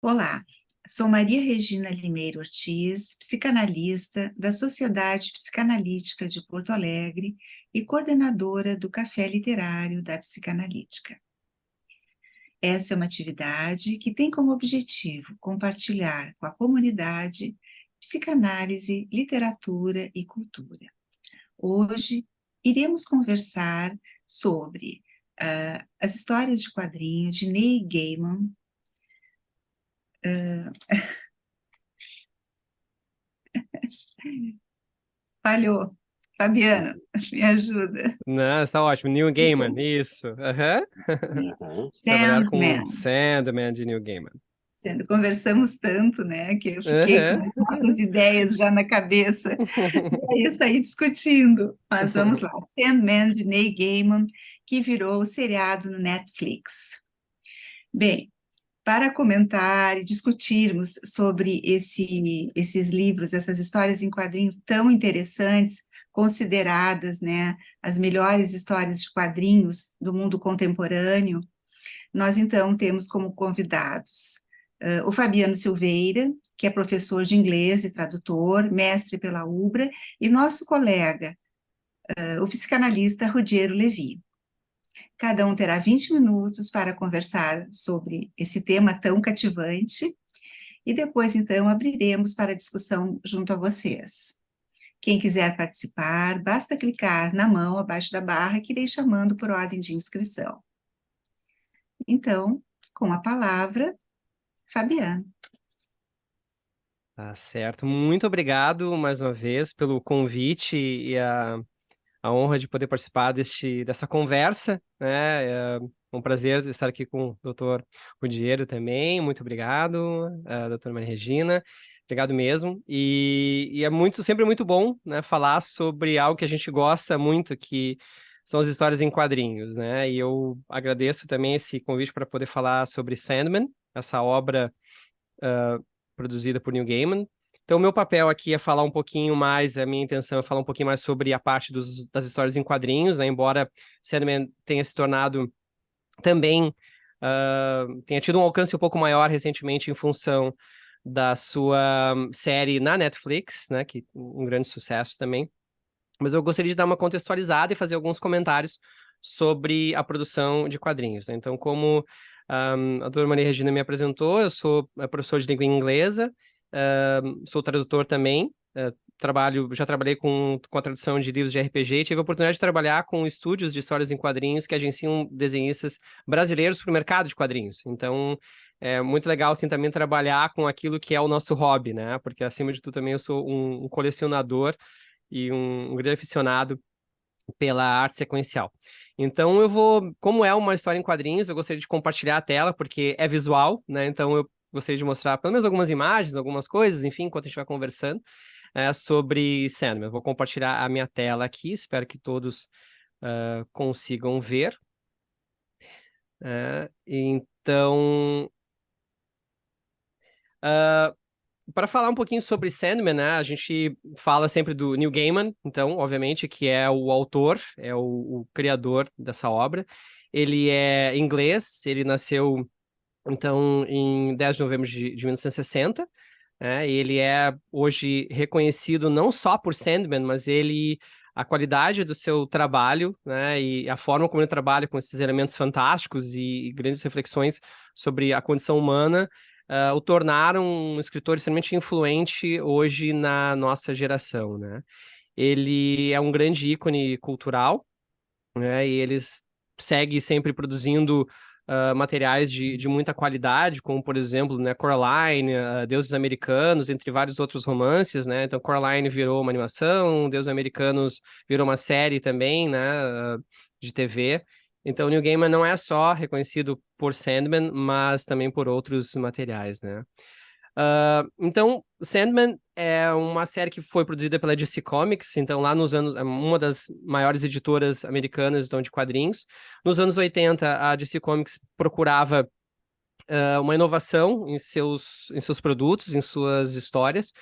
Olá, sou Maria Regina Limeiro Ortiz, psicanalista da Sociedade Psicanalítica de Porto Alegre e coordenadora do Café Literário da Psicanalítica. Essa é uma atividade que tem como objetivo compartilhar com a comunidade psicanálise, literatura e cultura. Hoje iremos conversar sobre as histórias de quadrinhos de Neil Gaiman. Falhou. Fabiano, me ajuda. Não, está ótimo. Neil Gaiman, isso. Aham. Uhum. Trabalhar com Sandman. Sandman de Neil Gaiman. Conversamos tanto, né, que eu fiquei com Aham. as nossas ideias já na cabeça. E aí eu saí discutindo. Mas vamos lá. Sandman, de Neil Gaiman, que virou seriado no Netflix. Bem, para comentar e discutirmos sobre esses livros, essas histórias em quadrinho tão interessantes, consideradas, né, as melhores histórias de quadrinhos do mundo contemporâneo, nós então temos como convidados o Fabiano Silveira, que é professor de inglês e tradutor, mestre pela UBRA, e nosso colega, o psicanalista Ruggiero Levi. Cada um terá 20 minutos para conversar sobre esse tema tão cativante e depois, então, abriremos para discussão junto a vocês. Quem quiser participar, basta clicar na mão abaixo da barra que irei chamando por ordem de inscrição. Então, com a palavra, Fabiano. Tá certo. Muito obrigado mais uma vez pelo convite e a honra de poder participar dessa conversa, né? É um prazer estar aqui com o doutor Ruggiero também. Muito obrigado, doutora Maria Regina. Obrigado mesmo. E é sempre muito bom, né, falar sobre algo que a gente gosta muito, que são as histórias em quadrinhos, né? E eu agradeço também esse convite para poder falar sobre Sandman, essa obra produzida por Neil Gaiman. Então, o meu papel aqui é falar um pouquinho mais, a minha intenção é falar um pouquinho mais sobre a parte das histórias em quadrinhos, né? Embora Sandman tenha se tornado também, tenha tido um alcance um pouco maior recentemente em função da sua série na Netflix, né? Que um grande sucesso também. Mas eu gostaria de dar uma contextualizada e fazer alguns comentários sobre a produção de quadrinhos, né? Então, como a doutora Maria Regina me apresentou, eu sou professor de língua inglesa, sou tradutor também, já trabalhei com a tradução de livros de RPG e tive a oportunidade de trabalhar com estúdios de histórias em quadrinhos que agenciam desenhistas brasileiros para o mercado de quadrinhos. Então, é muito legal, assim, também trabalhar com aquilo que é o nosso hobby, né? Porque, acima de tudo, também eu sou um colecionador e um grande aficionado pela arte sequencial. Então como é uma história em quadrinhos, eu gostaria de compartilhar a tela, porque é visual, né? Então eu gostaria de mostrar pelo menos algumas imagens, algumas coisas, enfim, enquanto a gente vai conversando, sobre Sandman. Eu vou compartilhar a minha tela aqui, espero que todos consigam ver. Então, para falar um pouquinho sobre Sandman, né, a gente fala sempre do Neil Gaiman, então, obviamente, que é o autor, é o criador dessa obra. Ele é inglês, ele nasceu, então, em 10 de novembro de 1960, né, e ele é hoje reconhecido não só por Sandman, mas a qualidade do seu trabalho, né, e a forma como ele trabalha com esses elementos fantásticos e grandes reflexões sobre a condição humana, o tornaram um escritor extremamente influente hoje na nossa geração, né? Ele é um grande ícone cultural, né? E ele segue sempre produzindo materiais de muita qualidade, como, por exemplo, né, Coraline, Deuses Americanos, entre vários outros romances, né? Então, Coraline virou uma animação, Deuses Americanos virou uma série também, né, de TV. Então, Neil Gaiman não é só reconhecido por Sandman, mas também por outros materiais, né? Então, Sandman é uma série que foi produzida pela DC Comics, então lá nos anos, é uma das maiores editoras americanas, então, de quadrinhos. Nos anos 80, a DC Comics procurava uma inovação em seus produtos, em suas histórias,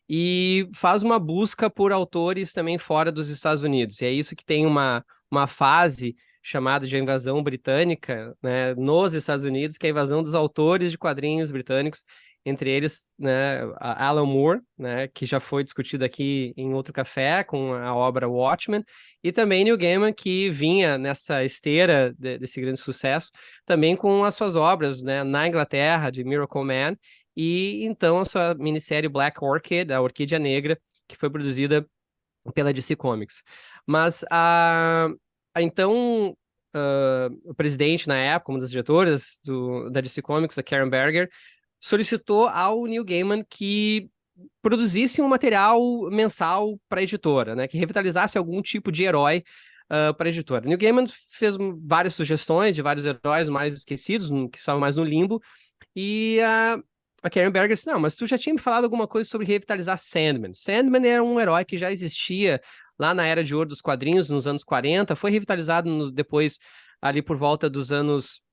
e faz uma busca por autores também fora dos Estados Unidos. E é isso que tem uma fase chamada de A Invasão Britânica, né, nos Estados Unidos, que é a invasão dos autores de quadrinhos britânicos, entre eles, né, a Alan Moore, né, que já foi discutido aqui em outro café com a obra Watchmen, e também Neil Gaiman, que vinha nessa esteira desse grande sucesso, também com as suas obras, né, na Inglaterra, de Miracle Man, e então a sua minissérie Black Orchid, a Orquídea Negra, que foi produzida pela DC Comics. Mas então o presidente na época, uma das diretoras da DC Comics, a Karen Berger, solicitou ao Neil Gaiman que produzisse um material mensal para a editora, né, que revitalizasse algum tipo de herói para a editora. Neil Gaiman fez várias sugestões de vários heróis mais esquecidos, que estavam mais no limbo, e a Karen Berger disse, não, mas tu já tinha me falado alguma coisa sobre revitalizar Sandman. Sandman era um herói que já existia lá na Era de Ouro dos quadrinhos, nos anos 40, foi revitalizado depois, ali por volta dos anos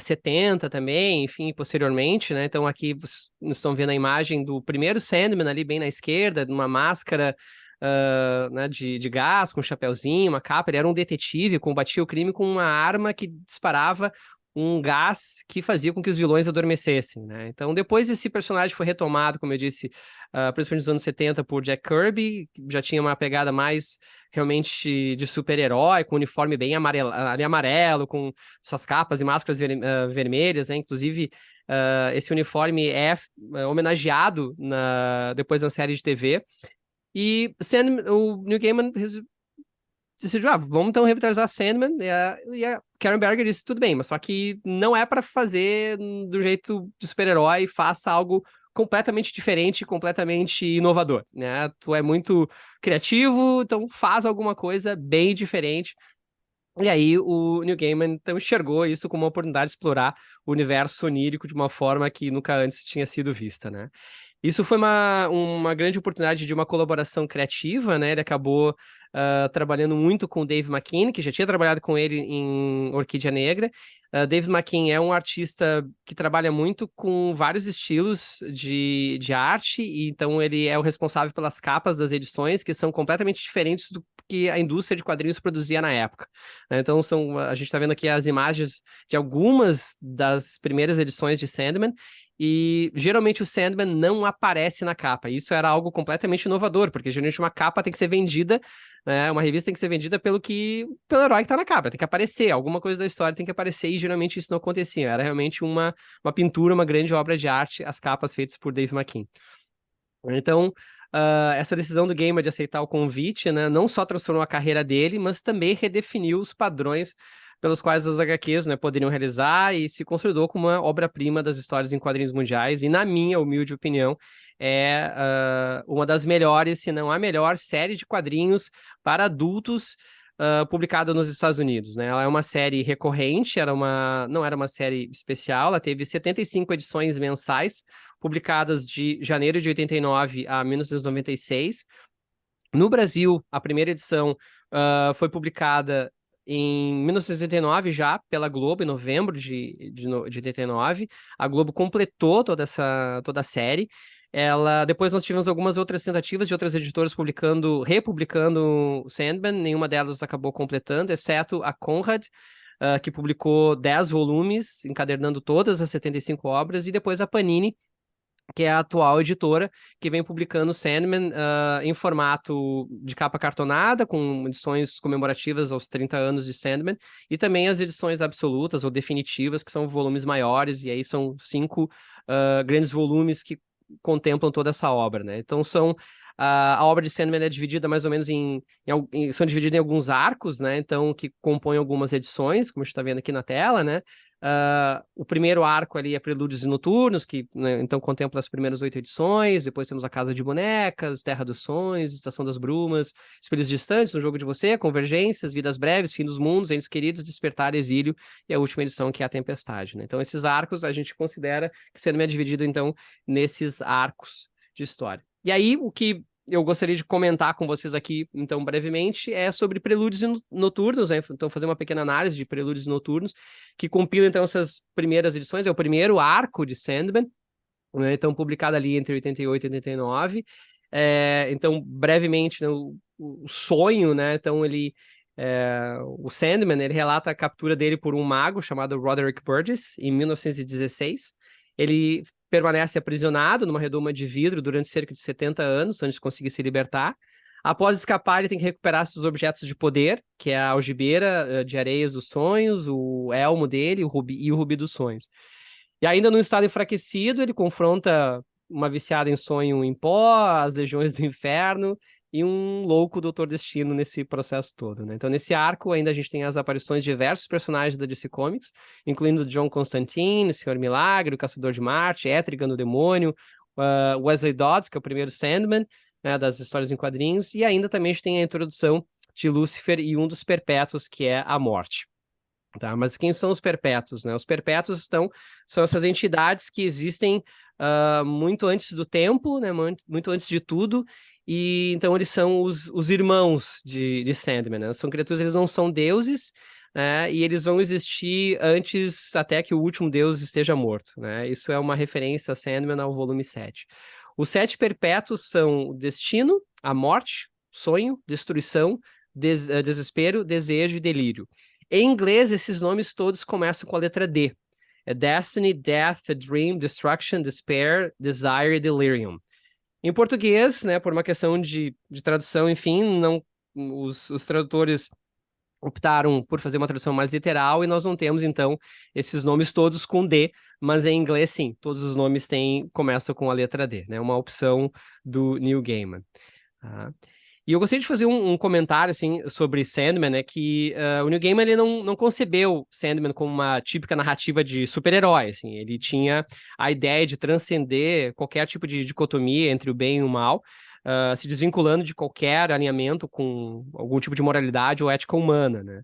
70 também, enfim, posteriormente, né? Então aqui vocês estão vendo a imagem do primeiro Sandman ali bem na esquerda, uma máscara né, de gás, com um chapéuzinho, uma capa. Ele era um detetive, combatia o crime com uma arma que disparava um gás que fazia com que os vilões adormecessem, né? Então, depois esse personagem foi retomado, como eu disse, principalmente nos anos 70 por Jack Kirby, que já tinha uma pegada mais realmente de super-herói, com uniforme bem amarelo, com suas capas e máscaras vermelhas, né? Inclusive, esse uniforme é homenageado depois na série de TV. E o Neil Gaiman decidiu, vamos então revitalizar Sandman, e a Karen Berger disse, tudo bem, mas só que não é para fazer do jeito de super-herói, faça algo completamente diferente, completamente inovador, né? Tu é muito criativo, então faz alguma coisa bem diferente. E aí o Neil Gaiman então enxergou isso como uma oportunidade de explorar o universo onírico de uma forma que nunca antes tinha sido vista, né? Isso foi uma grande oportunidade de uma colaboração criativa, né? Ele acabou trabalhando muito com o Dave McKean, que já tinha trabalhado com ele em Orquídea Negra. Dave McKean é um artista que trabalha muito com vários estilos de arte, e então ele é o responsável pelas capas das edições, que são completamente diferentes do que a indústria de quadrinhos produzia na época, né? Então a gente está vendo aqui as imagens de algumas das primeiras edições de Sandman, e geralmente o Sandman não aparece na capa. Isso era algo completamente inovador, porque geralmente uma capa tem que ser vendida, né? Uma revista tem que ser vendida pelo herói que tá na capa, tem que aparecer, alguma coisa da história tem que aparecer, e geralmente isso não acontecia. Era realmente uma pintura, uma grande obra de arte, as capas feitas por Dave McKean. Então, essa decisão do Gaiman de aceitar o convite, né, não só transformou a carreira dele, mas também redefiniu os padrões pelos quais as HQs, né, poderiam realizar, e se consolidou como uma obra-prima das histórias em quadrinhos mundiais, e na minha humilde opinião, é uma das melhores, se não a melhor série de quadrinhos para adultos publicada nos Estados Unidos, né? Ela é uma série recorrente, não era uma série especial, ela teve 75 edições mensais, publicadas de janeiro de 89 a 1996. No Brasil, a primeira edição foi publicada em 1989 já, pela Globo, em novembro de 89. A Globo completou toda a série. Depois nós tivemos algumas outras tentativas de outras editoras republicando Sandman, nenhuma delas acabou completando, exceto a Conrad, que publicou 10 volumes, encadernando todas as 75 obras, e depois a Panini, que é a atual editora, que vem publicando Sandman em formato de capa cartonada, com edições comemorativas aos 30 anos de Sandman, e também as edições absolutas ou definitivas, que são volumes maiores, e aí são 5 grandes volumes que contemplam toda essa obra, né? Então a obra de Sandman é dividida mais ou menos são divididas em alguns arcos, né? Então, que compõem algumas edições, como a gente está vendo aqui na tela, né? O primeiro arco ali é Prelúdios e Noturnos, que, né, então contempla as primeiras 8 edições. Depois temos A Casa de Bonecas, Terra dos Sonhos, Estação das Brumas, Espelhos Distantes, No Jogo de Você, Convergências, Vidas Breves, Fim dos Mundos, Entes Queridos, Despertar, Exílio, e a última edição, que é A Tempestade, né? Então esses arcos a gente considera que Sandman é dividido então nesses arcos de história. E aí o que eu gostaria de comentar com vocês aqui, então, brevemente, é sobre Prelúdios e Noturnos, né? Então, fazer uma pequena análise de Prelúdios e Noturnos, que compila, então, essas primeiras edições. É o primeiro arco de Sandman, né? Então, publicado ali entre 88 e 89. Então, brevemente, né, o sonho, né? Então, ele O Sandman, ele relata a captura dele por um mago chamado Roderick Burgess, em 1916. Ele permanece aprisionado numa redoma de vidro durante cerca de 70 anos, antes de conseguir se libertar. Após escapar, ele tem que recuperar seus objetos de poder, que é a algibeira de areias dos sonhos, o elmo dele e o rubi dos sonhos. E ainda num estado enfraquecido, ele confronta uma viciada em sonho em pó, as legiões do inferno e um louco Doutor Destino nesse processo todo, né? Então, nesse arco, ainda a gente tem as aparições de diversos personagens da DC Comics, incluindo John Constantine, o Senhor Milagre, o Caçador de Marte, Etrigan, o Demônio, Wesley Dodds, que é o primeiro Sandman, né, das histórias em quadrinhos, e ainda também a gente tem a introdução de Lúcifer e um dos perpétuos, que é a morte. Tá? Mas quem são os perpétuos, né? Os perpétuos são essas entidades que existem muito antes do tempo, né? Muito antes de tudo, e então eles são os irmãos de Sandman, né? São criaturas, eles não são deuses, né? E eles vão existir antes até que o último deus esteja morto, né? Isso é uma referência a Sandman ao volume 7. Os 7 perpétuos são o destino, a morte, sonho, destruição, desespero, desejo e delírio. Em inglês, esses nomes todos começam com a letra D. É Destiny, Death, Dream, Destruction, Despair, Desire e Delirium. Em português, né, por uma questão de tradução, enfim, os tradutores optaram por fazer uma tradução mais literal e nós não temos, então, esses nomes todos com D, mas em inglês, sim, todos os nomes começam com a letra D, né? Uma opção do Neil Gaiman. Tá? E eu gostaria de fazer um comentário assim, sobre Sandman, né, que o Neil Gaiman ele não concebeu Sandman como uma típica narrativa de super-herói. Assim, ele tinha a ideia de transcender qualquer tipo de dicotomia entre o bem e o mal, se desvinculando de qualquer alinhamento com algum tipo de moralidade ou ética humana, né?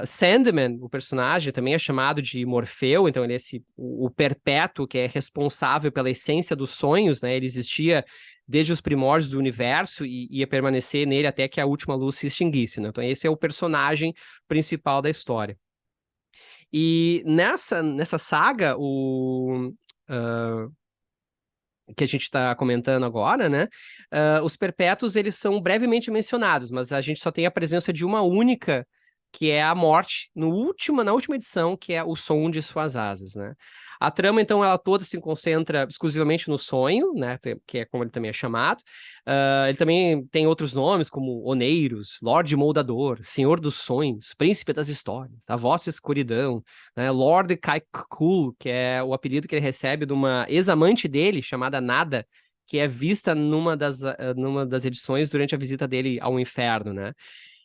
Sandman, o personagem, também é chamado de Morfeu, então ele é o perpétuo que é responsável pela essência dos sonhos, né? Ele existia desde os primórdios do universo e ia permanecer nele até que a última luz se extinguisse, né? Então esse é o personagem principal da história. E nessa saga, que a gente está comentando agora, né? Os perpétuos, eles são brevemente mencionados, mas a gente só tem a presença de uma única, que é a morte, na última edição, que é o som de suas asas, né? A trama, então, ela toda se concentra exclusivamente no sonho, né? Que é como ele também é chamado. Ele também tem outros nomes, como Oneiros, Lorde Moldador, Senhor dos Sonhos, Príncipe das Histórias, A Vossa Escuridão, né? Lord Kaikul, que é o apelido que ele recebe de uma ex-amante dele, chamada Nada, que é vista numa das edições durante a visita dele ao inferno, né?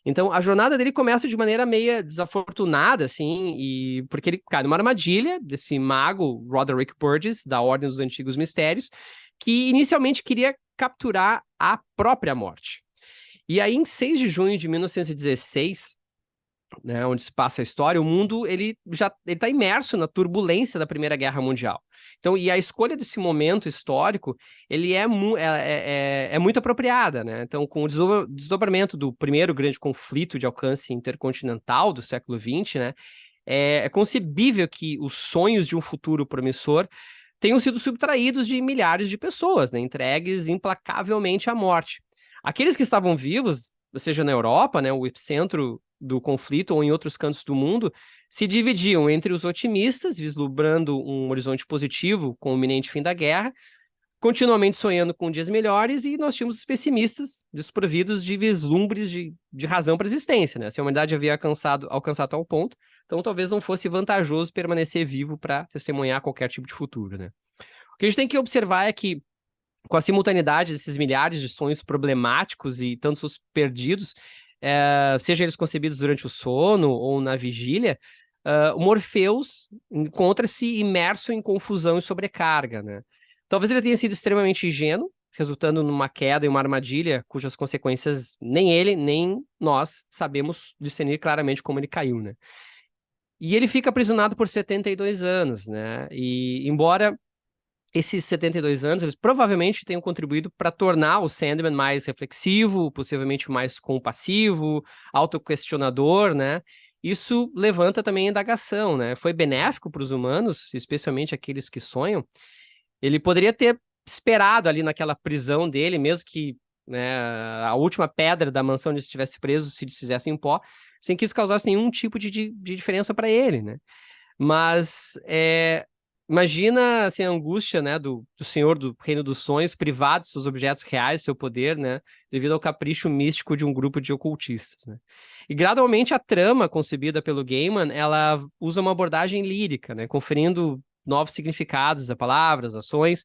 Então, a jornada dele começa de maneira meio desafortunada, assim, porque ele cai numa armadilha desse mago, Roderick Burgess, da Ordem dos Antigos Mistérios, que inicialmente queria capturar a própria morte. E aí, em 6 de junho de 1916, né, onde se passa a história, o mundo ele está imerso na turbulência da Primeira Guerra Mundial. Então, e a escolha desse momento histórico, ele é muito apropriada, né? Então, com o desdobramento do primeiro grande conflito de alcance intercontinental do século XX, né, é concebível que os sonhos de um futuro promissor tenham sido subtraídos de milhares de pessoas, né, entregues implacavelmente à morte. Aqueles que estavam vivos, seja na Europa, né, o epicentro do conflito, ou em outros cantos do mundo, se dividiam entre os otimistas, vislumbrando um horizonte positivo com o iminente fim da guerra, continuamente sonhando com dias melhores, e nós tínhamos os pessimistas, desprovidos de vislumbres de razão para a existência, né? Se a humanidade havia alcançado tal ponto, então talvez não fosse vantajoso permanecer vivo para testemunhar qualquer tipo de futuro, né? O que a gente tem que observar é que, com a simultaneidade desses milhares de sonhos problemáticos e tantos perdidos, seja eles concebidos durante o sono ou na vigília, o Morpheus encontra-se imerso em confusão e sobrecarga, né? Talvez ele tenha sido extremamente ingênuo, resultando numa queda e uma armadilha cujas consequências nem ele, nem nós sabemos discernir claramente como ele caiu, né? E ele fica aprisionado por 72 anos, né? E embora esses 72 anos, eles provavelmente tenham contribuído para tornar o Sandman mais reflexivo, possivelmente mais compassivo, autoquestionador, né? Isso levanta também a indagação, né? Foi benéfico para os humanos, especialmente aqueles que sonham? Ele poderia ter esperado ali naquela prisão dele, mesmo que né, a última pedra da mansão onde ele estivesse preso se desfizesse em pó, sem que isso causasse nenhum tipo de diferença para ele, né? Mas imagina assim, a angústia, né, do senhor do reino dos sonhos, privado de seus objetos reais, seu poder, né, devido ao capricho místico de um grupo de ocultistas, né? E gradualmente a trama concebida pelo Gaiman, ela usa uma abordagem lírica, né, conferindo novos significados a palavras, ações,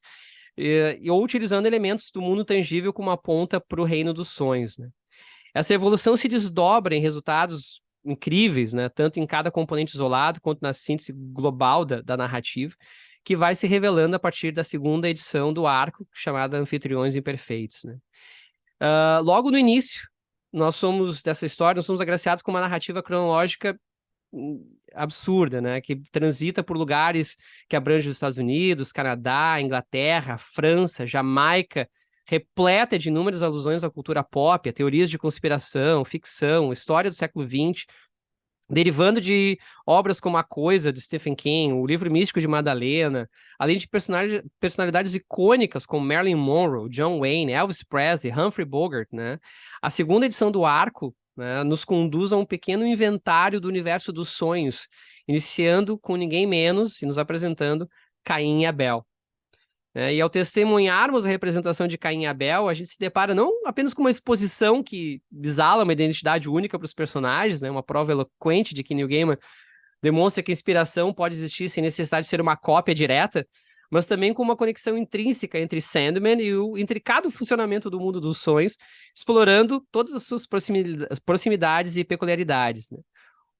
ou utilizando elementos do mundo tangível como uma ponta para o reino dos sonhos, né? Essa evolução se desdobra em resultados incríveis, né? Tanto em cada componente isolado quanto na síntese global da narrativa, que vai se revelando a partir da segunda edição do arco, chamada Anfitriões Imperfeitos, né? Logo no início, nós somos agraciados com uma narrativa cronológica absurda, né? Que transita por lugares que abrangem os Estados Unidos, Canadá, Inglaterra, França, Jamaica, repleta de inúmeras alusões à cultura pop, a teorias de conspiração, ficção, história do século XX, derivando de obras como A Coisa, de Stephen King, o Livro Místico de Madalena, além de personalidades icônicas como Marilyn Monroe, John Wayne, Elvis Presley, Humphrey Bogart, né? A segunda edição do Arco, né, nos conduz a um pequeno inventário do universo dos sonhos, iniciando com ninguém menos e nos apresentando Caim e Abel. E ao testemunharmos a representação de Caim e Abel, a gente se depara não apenas com uma exposição que exala uma identidade única para os personagens, né, uma prova eloquente de que Neil Gaiman demonstra que a inspiração pode existir sem necessidade de ser uma cópia direta, mas também com uma conexão intrínseca entre Sandman e o intricado funcionamento do mundo dos sonhos, explorando todas as suas proximidades e peculiaridades, né?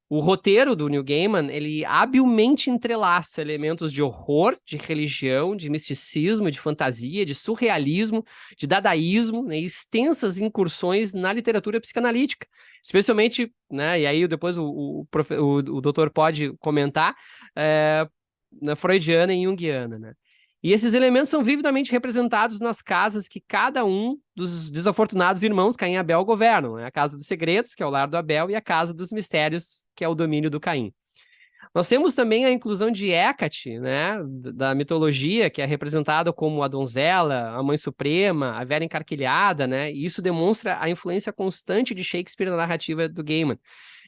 O roteiro do Neil Gaiman, ele habilmente entrelaça elementos de horror, de religião, de misticismo, de fantasia, de surrealismo, de dadaísmo, né, e extensas incursões na literatura psicanalítica. Especialmente, né, e aí depois o doutor pode comentar, na freudiana e junguiana, né? E esses elementos são vividamente representados nas casas que cada um dos desafortunados irmãos Caim e Abel governam, né? A casa dos segredos, que é o lar do Abel, e a casa dos mistérios, que é o domínio do Caim. Nós temos também a inclusão de Hecate, né, da mitologia, que é representada como a donzela, a mãe suprema, a Vera encarquilhada, né? E isso demonstra a influência constante de Shakespeare na narrativa do Gaiman,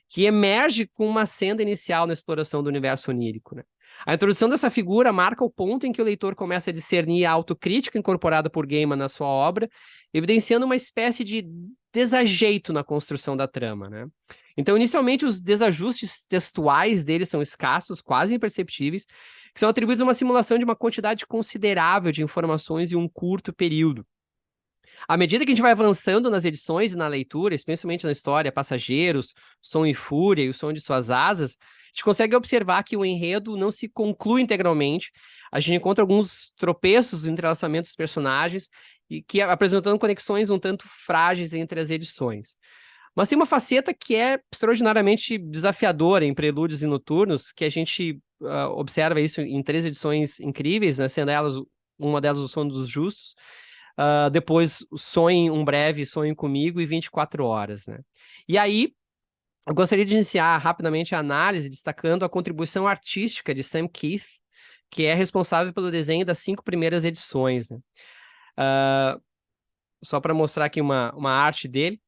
que emerge com uma senda inicial na exploração do universo onírico, né? A introdução dessa figura marca o ponto em que o leitor começa a discernir a autocrítica incorporada por Gaiman na sua obra, evidenciando uma espécie de desajeito na construção da trama, né? Então, inicialmente, os desajustes textuais dele são escassos, quase imperceptíveis, que são atribuídos a uma simulação de uma quantidade considerável de informações em um curto período. À medida que a gente vai avançando nas edições e na leitura, especialmente na história Passageiros, Som e Fúria e o Som de Suas Asas, a gente consegue observar que o enredo não se conclui integralmente. A gente encontra alguns tropeços no entrelaçamento dos personagens e que apresentando conexões um tanto frágeis entre as edições. Mas tem uma faceta que é extraordinariamente desafiadora em Prelúdios e Noturnos, que a gente observa isso em 3 edições incríveis, né, sendo uma delas o Sono dos Justos, depois Sonhem um Breve, Sonhem Comigo e 24 Horas, né? E aí, eu gostaria de iniciar rapidamente a análise destacando a contribuição artística de Sam Keith, que é responsável pelo desenho das 5 primeiras edições, né? Só para mostrar aqui uma arte dele.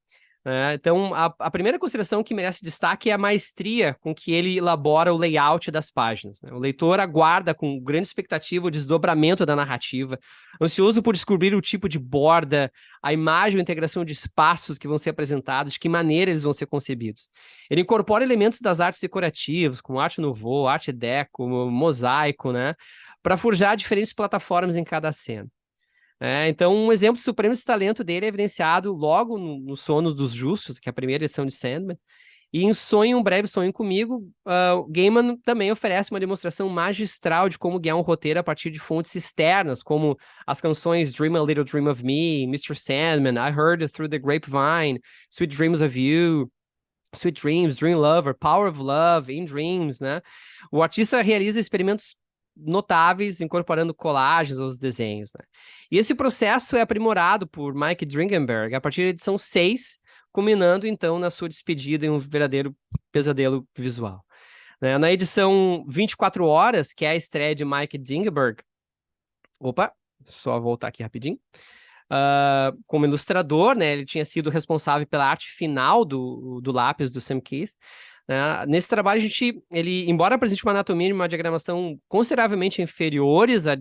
Então, a primeira consideração que merece destaque é a maestria com que ele elabora o layout das páginas, né? O leitor aguarda com grande expectativa o desdobramento da narrativa, ansioso por descobrir o tipo de borda, a imagem, a integração de espaços que vão ser apresentados, de que maneira eles vão ser concebidos. Ele incorpora elementos das artes decorativas, como arte nouveau, arte deco, mosaico, né? Para forjar diferentes plataformas em cada cena. Então, um exemplo supremo desse talento dele é evidenciado logo no Sonos dos Justos, que é a primeira edição de Sandman, e em Sonho, um Breve Sonho Comigo, Gaiman também oferece uma demonstração magistral de como guiar um roteiro a partir de fontes externas, como as canções Dream a Little Dream of Me, Mr. Sandman, I Heard Through the Grapevine, Sweet Dreams of You, Sweet Dreams, Dream Lover, Power of Love, In Dreams, né? O artista realiza experimentos notáveis, incorporando colagens aos desenhos, né? E esse processo é aprimorado por Mike Dringenberg a partir da edição 6, culminando então na sua despedida em um verdadeiro pesadelo visual. Na edição 24 Horas, que é a estreia de Mike Dringenberg, só voltar aqui rapidinho, como ilustrador, né? Ele tinha sido responsável pela arte final do lápis do Sam Keith. Né? Nesse trabalho, ele, embora apresente uma anatomia e uma diagramação consideravelmente inferiores ao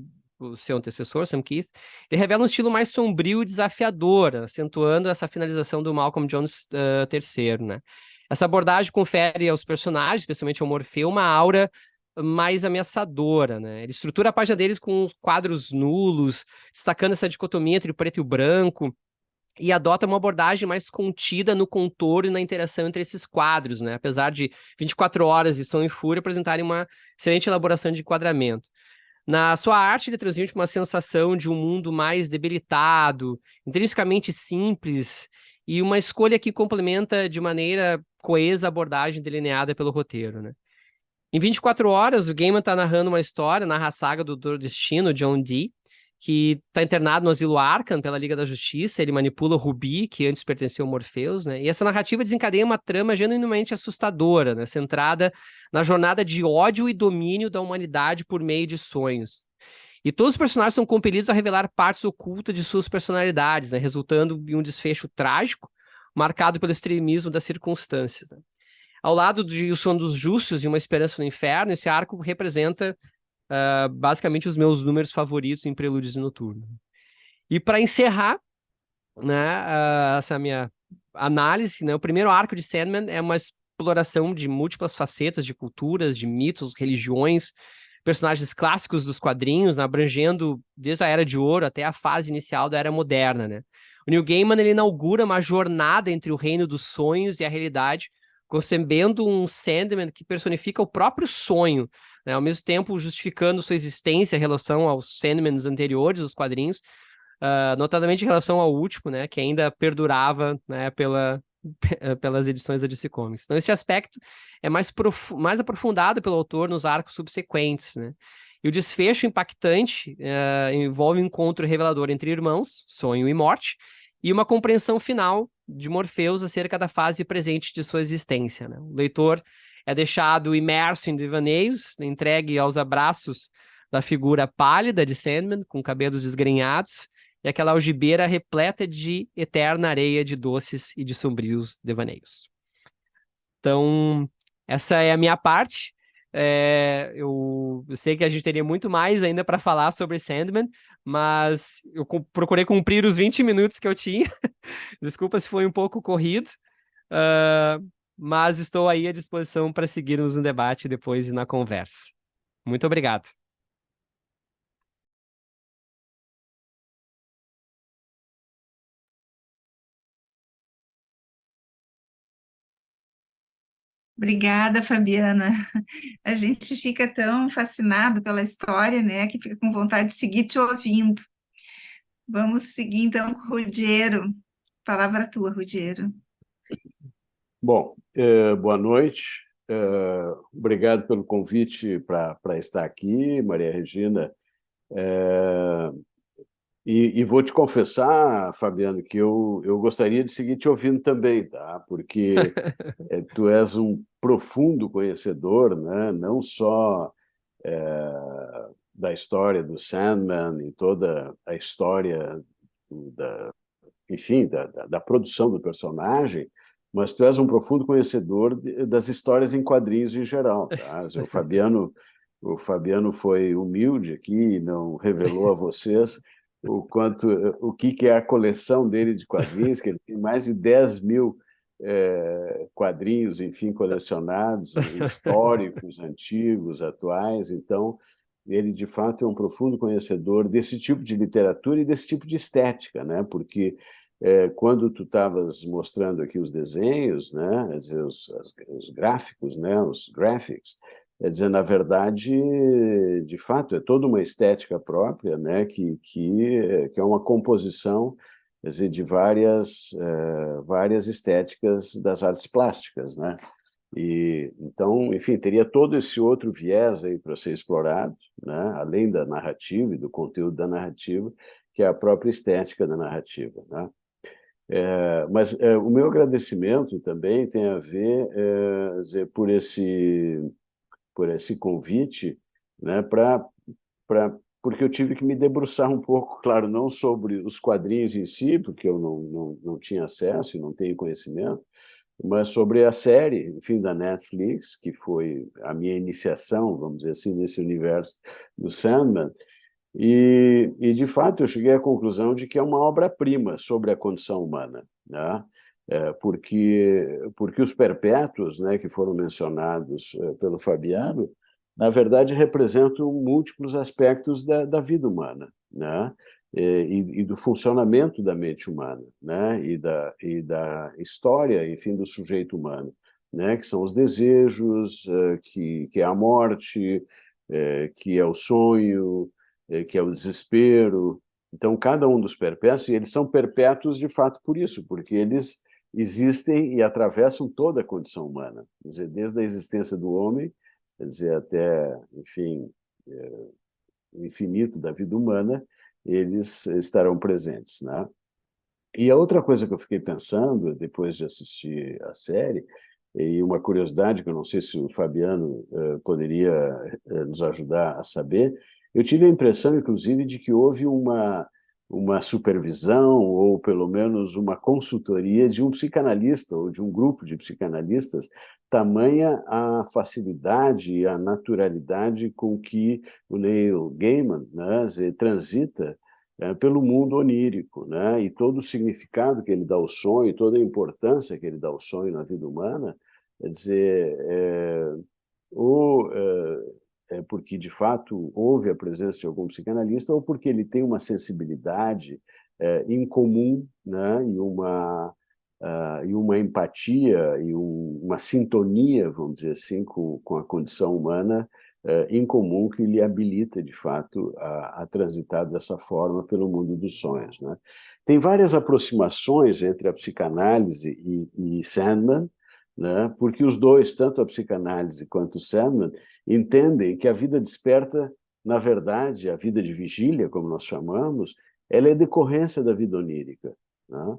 seu antecessor, Sam Keith, ele revela um estilo mais sombrio e desafiador, acentuando essa finalização do Malcolm Jones III, né? Essa abordagem confere aos personagens, especialmente ao Morfeu, uma aura mais ameaçadora, né? Ele estrutura a página deles com os quadros nulos, destacando essa dicotomia entre o preto e o branco, e adota uma abordagem mais contida no contorno e na interação entre esses quadros, né? Apesar de 24 horas e Som e Fúria apresentarem uma excelente elaboração de enquadramento. Na sua arte, ele transmite uma sensação de um mundo mais debilitado, intrinsecamente simples, e uma escolha que complementa de maneira coesa a abordagem delineada pelo roteiro, né? Em 24 horas, o Gaiman está narrando uma história, narra a saga do Doutor Destino, John Dee, que está internado no asilo Arkham pela Liga da Justiça. Ele manipula o Rubi, que antes pertencia ao Morpheus, né? E essa narrativa desencadeia uma trama genuinamente assustadora, né? Centrada na jornada de ódio e domínio da humanidade por meio de sonhos. E todos os personagens são compelidos a revelar partes ocultas de suas personalidades, né? Resultando em um desfecho trágico, marcado pelo extremismo das circunstâncias, né? Ao lado de O Som dos Justos e Uma Esperança no Inferno, esse arco representa basicamente os meus números favoritos em Prelúdios e Noturno. E para encerrar, né, essa minha análise, né, o primeiro arco de Sandman é uma exploração de múltiplas facetas de culturas, de mitos, religiões, personagens clássicos dos quadrinhos, né, abrangendo desde a Era de Ouro até a fase inicial da Era Moderna, né? O Neil Gaiman ele inaugura uma jornada entre o reino dos sonhos e a realidade, concebendo um Sandman que personifica o próprio sonho, né, ao mesmo tempo justificando sua existência em relação aos Sandmans anteriores, os quadrinhos, notadamente em relação ao último, né, que ainda perdurava, né, pelas edições da DC Comics. Então, esse aspecto é mais aprofundado pelo autor nos arcos subsequentes, né? E o desfecho impactante envolve um encontro revelador entre irmãos, sonho e morte, e uma compreensão final de Morpheus acerca da fase presente de sua existência, né? O leitor é deixado imerso em devaneios, entregue aos abraços da figura pálida de Sandman, com cabelos desgrenhados, e aquela algibeira repleta de eterna areia de doces e de sombrios devaneios. Então, essa é a minha parte. Eu sei que a gente teria muito mais ainda para falar sobre Sandman, mas eu procurei cumprir os 20 minutos que eu tinha. Desculpa se foi um pouco corrido, mas estou aí à disposição para seguirmos no debate depois e na conversa. Muito obrigado. Obrigada, Fabiana. A gente fica tão fascinado pela história, né, que fica com vontade de seguir te ouvindo. Vamos seguir então com o Rudiero. Palavra tua, Rudiero. Bom, boa noite. Obrigado pelo convite para estar aqui, Maria Regina. E vou te confessar, Fabiano, que eu gostaria de seguir te ouvindo também, tá? Porque tu és um profundo conhecedor, né? Não só da história do Sandman e toda a história enfim, da produção do personagem, mas tu és um profundo conhecedor das histórias em quadrinhos em geral, tá? O Fabiano foi humilde aqui e não revelou a vocês o que é a coleção dele de quadrinhos, que ele tem mais de 10 mil quadrinhos, enfim, colecionados, históricos, antigos, atuais. Então, ele, de fato, é um profundo conhecedor desse tipo de literatura e desse tipo de estética, né? Porque quando tu estavas mostrando aqui os desenhos, né, os gráficos, né, os graphics, dizer, na verdade, de fato, é toda uma estética própria, né, que é uma composição, quer dizer, de várias estéticas das artes plásticas, né? E então, enfim, teria todo esse outro viés aí para ser explorado, né, além da narrativa e do conteúdo da narrativa, que é a própria estética da narrativa, né? Mas o meu agradecimento também tem a ver dizer, por esse convite, né, para porque eu tive que me debruçar um pouco, claro, não sobre os quadrinhos em si, porque eu não tinha acesso e não tenho conhecimento, mas sobre a série, enfim, da Netflix, que foi a minha iniciação, vamos dizer assim, nesse universo do Sandman. De fato, eu cheguei à conclusão de que é uma obra-prima sobre a condição humana, né? Porque os perpétuos, né, que foram mencionados pelo Fabiano, na verdade, representam múltiplos aspectos da vida humana, né? E do funcionamento da mente humana, né? E da história, enfim, do sujeito humano, né? Que são os desejos, que é a morte, que é o sonho, que é o desespero. Então, cada um dos perpétuos, e eles são perpétuos de fato por isso, porque eles existem e atravessam toda a condição humana, quer dizer, desde a existência do homem, quer dizer, até, enfim, o infinito da vida humana, eles estarão presentes, né? E a outra coisa que eu fiquei pensando, depois de assistir a série, e uma curiosidade que eu não sei se o Fabiano poderia nos ajudar a saber, eu tive a impressão, inclusive, de que houve uma supervisão, ou pelo menos uma consultoria de um psicanalista, ou de um grupo de psicanalistas, tamanha a facilidade e a naturalidade com que o Neil Gaiman, né, transita pelo mundo onírico, né? E todo o significado que ele dá ao sonho, toda a importância que ele dá ao sonho na vida humana, quer dizer, ou porque de fato houve a presença de algum psicanalista, ou porque ele tem uma sensibilidade incomum, né? E uma empatia e uma sintonia, vamos dizer assim, com a condição humana em comum, que lhe habilita, de fato, a transitar dessa forma pelo mundo dos sonhos, né? Tem várias aproximações entre a psicanálise e Sandman, né? Porque os dois, tanto a psicanálise quanto o Sandman, entendem que a vida desperta, na verdade, a vida de vigília, como nós chamamos, ela é decorrência da vida onírica, né?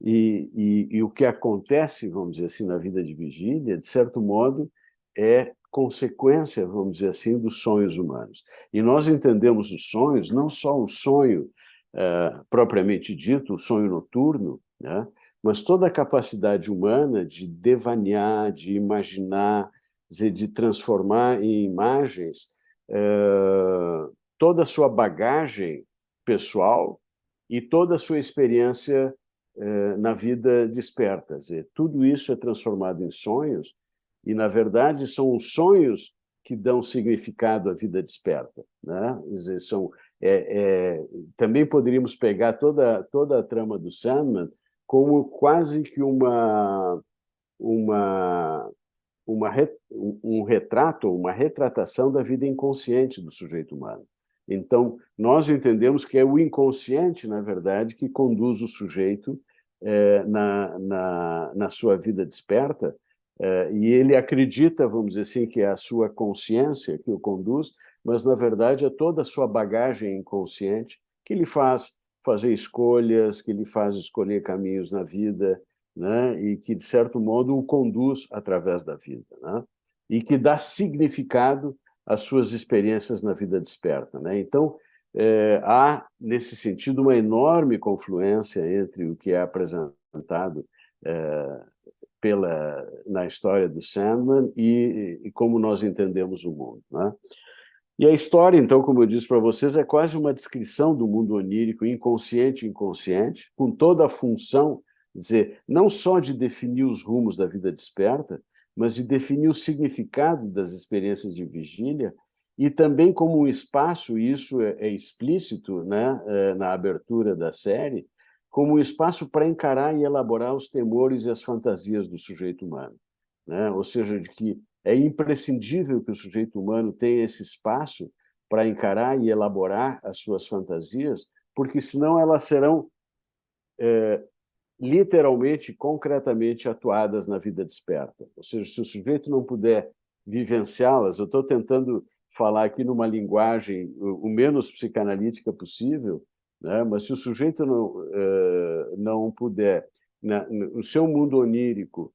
E o que acontece, vamos dizer assim, na vida de vigília, de certo modo, é consequência, vamos dizer assim, dos sonhos humanos. E nós entendemos os sonhos, não só o sonho propriamente dito, o sonho noturno, né? Mas toda a capacidade humana de devanear, de imaginar, de transformar em imagens toda a sua bagagem pessoal e toda a sua experiência na vida desperta. Quer dizer, tudo isso é transformado em sonhos e, na verdade, são os sonhos que dão significado à vida desperta, né? Quer dizer, também poderíamos pegar toda a trama do Sandman como quase que um retrato, uma retratação da vida inconsciente do sujeito humano. Então, nós entendemos que é o inconsciente, na verdade, que conduz o sujeito na sua vida desperta, e ele acredita, vamos dizer assim, que é a sua consciência que o conduz, mas, na verdade, é toda a sua bagagem inconsciente que lhe faz fazer escolhas, que lhe faz escolher caminhos na vida, né? E que, de certo modo, o conduz através da vida, né? E que dá significado às suas experiências na vida desperta, né? Então, há, nesse sentido, uma enorme confluência entre o que é apresentado na história do Sandman e como nós entendemos o mundo, né? E a história, então, como eu disse para vocês, é quase uma descrição do mundo onírico inconsciente e inconsciente, com toda a função, dizer, não só de definir os rumos da vida desperta, mas de definir o significado das experiências de vigília e também como um espaço, e isso é explícito, né, na abertura da série, como um espaço para encarar e elaborar os temores e as fantasias do sujeito humano, né? Ou seja, de que é imprescindível que o sujeito humano tenha esse espaço para encarar e elaborar as suas fantasias, porque senão elas serão literalmente, concretamente atuadas na vida desperta. Ou seja, se o sujeito não puder vivenciá-las, eu estou tentando falar aqui numa linguagem o menos psicanalítica possível, né? Mas se o sujeito não puder, no seu mundo onírico,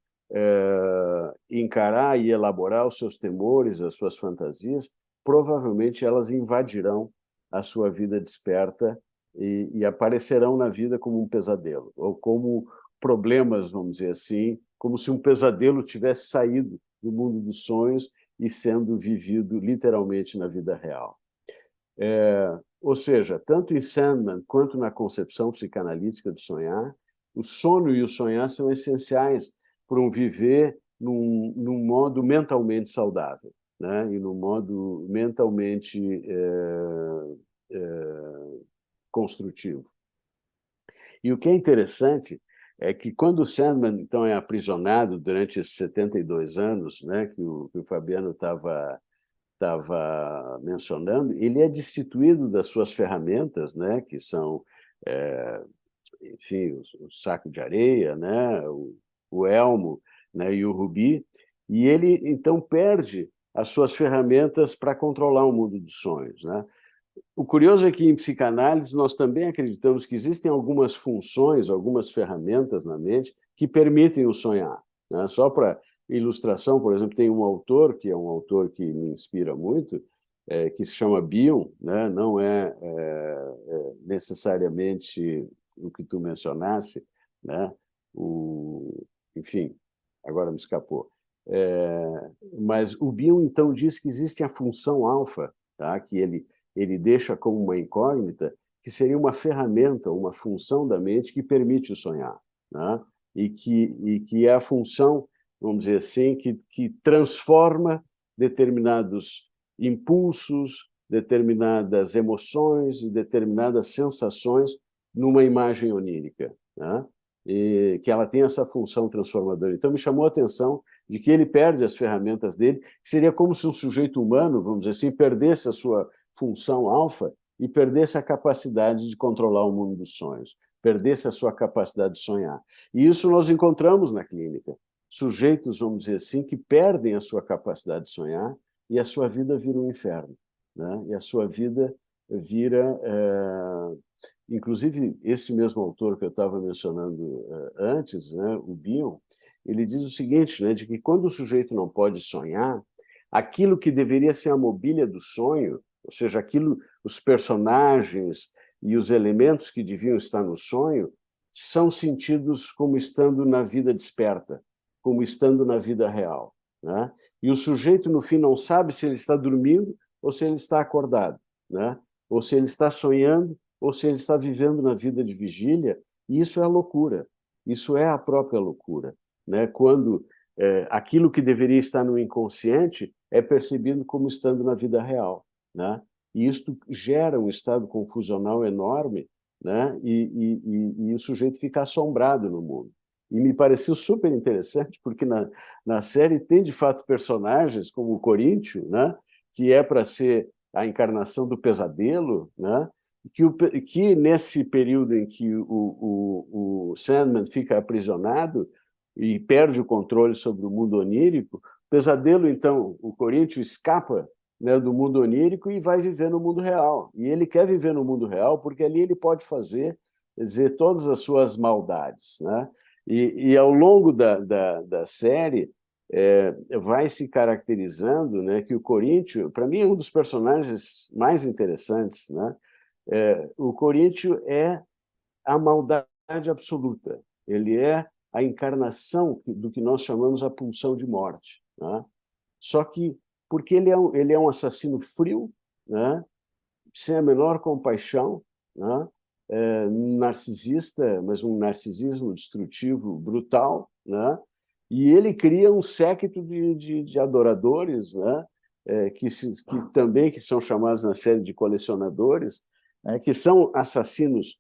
encarar e elaborar os seus temores, as suas fantasias, provavelmente elas invadirão a sua vida desperta e aparecerão na vida como um pesadelo, ou como problemas, vamos dizer assim, como se um pesadelo tivesse saído do mundo dos sonhos e sendo vivido literalmente na vida real. Ou seja, tanto em Sandman quanto na concepção psicanalítica do sonhar, o sono e o sonhar são essenciais para um viver num modo mentalmente saudável, né? E num modo mentalmente construtivo. E o que é interessante é que quando o Sandman, então, é aprisionado durante esses 72 anos, né, que o Fabiano estava mencionando, ele é destituído das suas ferramentas, né, que são, enfim, o saco de areia, né, o elmo, né, e o rubi, e ele, então, perde as suas ferramentas para controlar o mundo dos sonhos, né? O curioso é que, em psicanálise, nós também acreditamos que existem algumas funções, algumas ferramentas na mente que permitem o sonhar, né? Só para ilustração, por exemplo, tem um autor, que é um autor que me inspira muito, que se chama Bion, né? Não é necessariamente o que tu mencionasse, né? Enfim, agora me escapou. Mas o Bion, então, diz que existe a função alfa, tá? Que ele deixa como uma incógnita, que seria uma ferramenta, uma função da mente que permite o sonhar, né? E que é a função, vamos dizer assim, que transforma determinados impulsos, determinadas emoções e determinadas sensações numa imagem onírica, né? E que ela tem essa função transformadora. Então, me chamou a atenção de que ele perde as ferramentas dele, que seria como se um sujeito humano, vamos dizer assim, perdesse a sua função alfa e perdesse a capacidade de controlar o mundo dos sonhos, perdesse a sua capacidade de sonhar. E isso nós encontramos na clínica. Sujeitos, vamos dizer assim, que perdem a sua capacidade de sonhar e a sua vida vira um inferno, né? E a sua vida vira... Inclusive, esse mesmo autor que eu estava mencionando antes, né, o Bion, ele diz o seguinte, né, de que quando o sujeito não pode sonhar, aquilo que deveria ser a mobília do sonho, ou seja, os personagens e os elementos que deviam estar no sonho, são sentidos como estando na vida desperta, como estando na vida real, né? E o sujeito, no fim, não sabe se ele está dormindo ou se ele está acordado, né? Ou se ele está sonhando ou se ele está vivendo na vida de vigília, e isso é a loucura, isso é a própria loucura, né? Quando aquilo que deveria estar no inconsciente é percebido como estando na vida real, né? E isto gera um estado confusional enorme, né? E o sujeito fica assombrado no mundo. E me pareceu super interessante, porque na série tem, de fato, personagens como o Coríntio, né? Que é para ser a encarnação do pesadelo, né? Que nesse período em que o Sandman fica aprisionado e perde o controle sobre o mundo onírico, o pesadelo, então, o Coríntio escapa, né, do mundo onírico e vai viver no mundo real. E ele quer viver no mundo real porque ali ele pode fazer, quer dizer, todas as suas maldades, né? E ao longo da série, vai se caracterizando, né, que o Coríntio, para mim, é um dos personagens mais interessantes, né? O Coríntio é a maldade absoluta. Ele é a encarnação do que nós chamamos a pulsão de morte, né? Só que, porque ele é um assassino frio, né? Sem a menor compaixão, né? Narcisista, mas um narcisismo destrutivo brutal, né? E ele cria um séquito de adoradores, né? Que também que são chamados na série de colecionadores, que são assassinos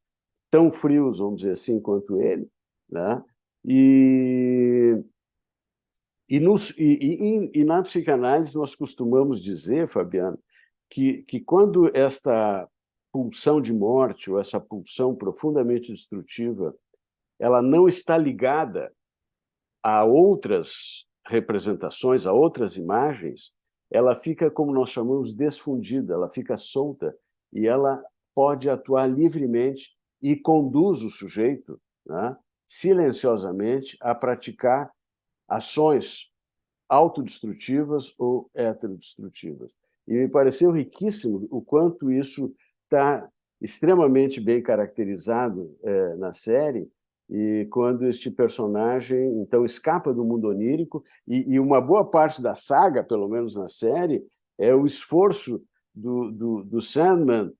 tão frios, vamos dizer assim, quanto ele, né? E na psicanálise nós costumamos dizer, Fabiano, que quando esta pulsão de morte ou essa pulsão profundamente destrutiva, ela não está ligada a outras representações, a outras imagens, ela fica, como nós chamamos, desfundida, ela fica solta e ela pode atuar livremente e conduz o sujeito, né, silenciosamente a praticar ações autodestrutivas ou heterodestrutivas. E me pareceu riquíssimo o quanto isso está extremamente bem caracterizado na série, e quando este personagem, então, escapa do mundo onírico, e uma boa parte da saga, pelo menos na série, é o esforço do Sandman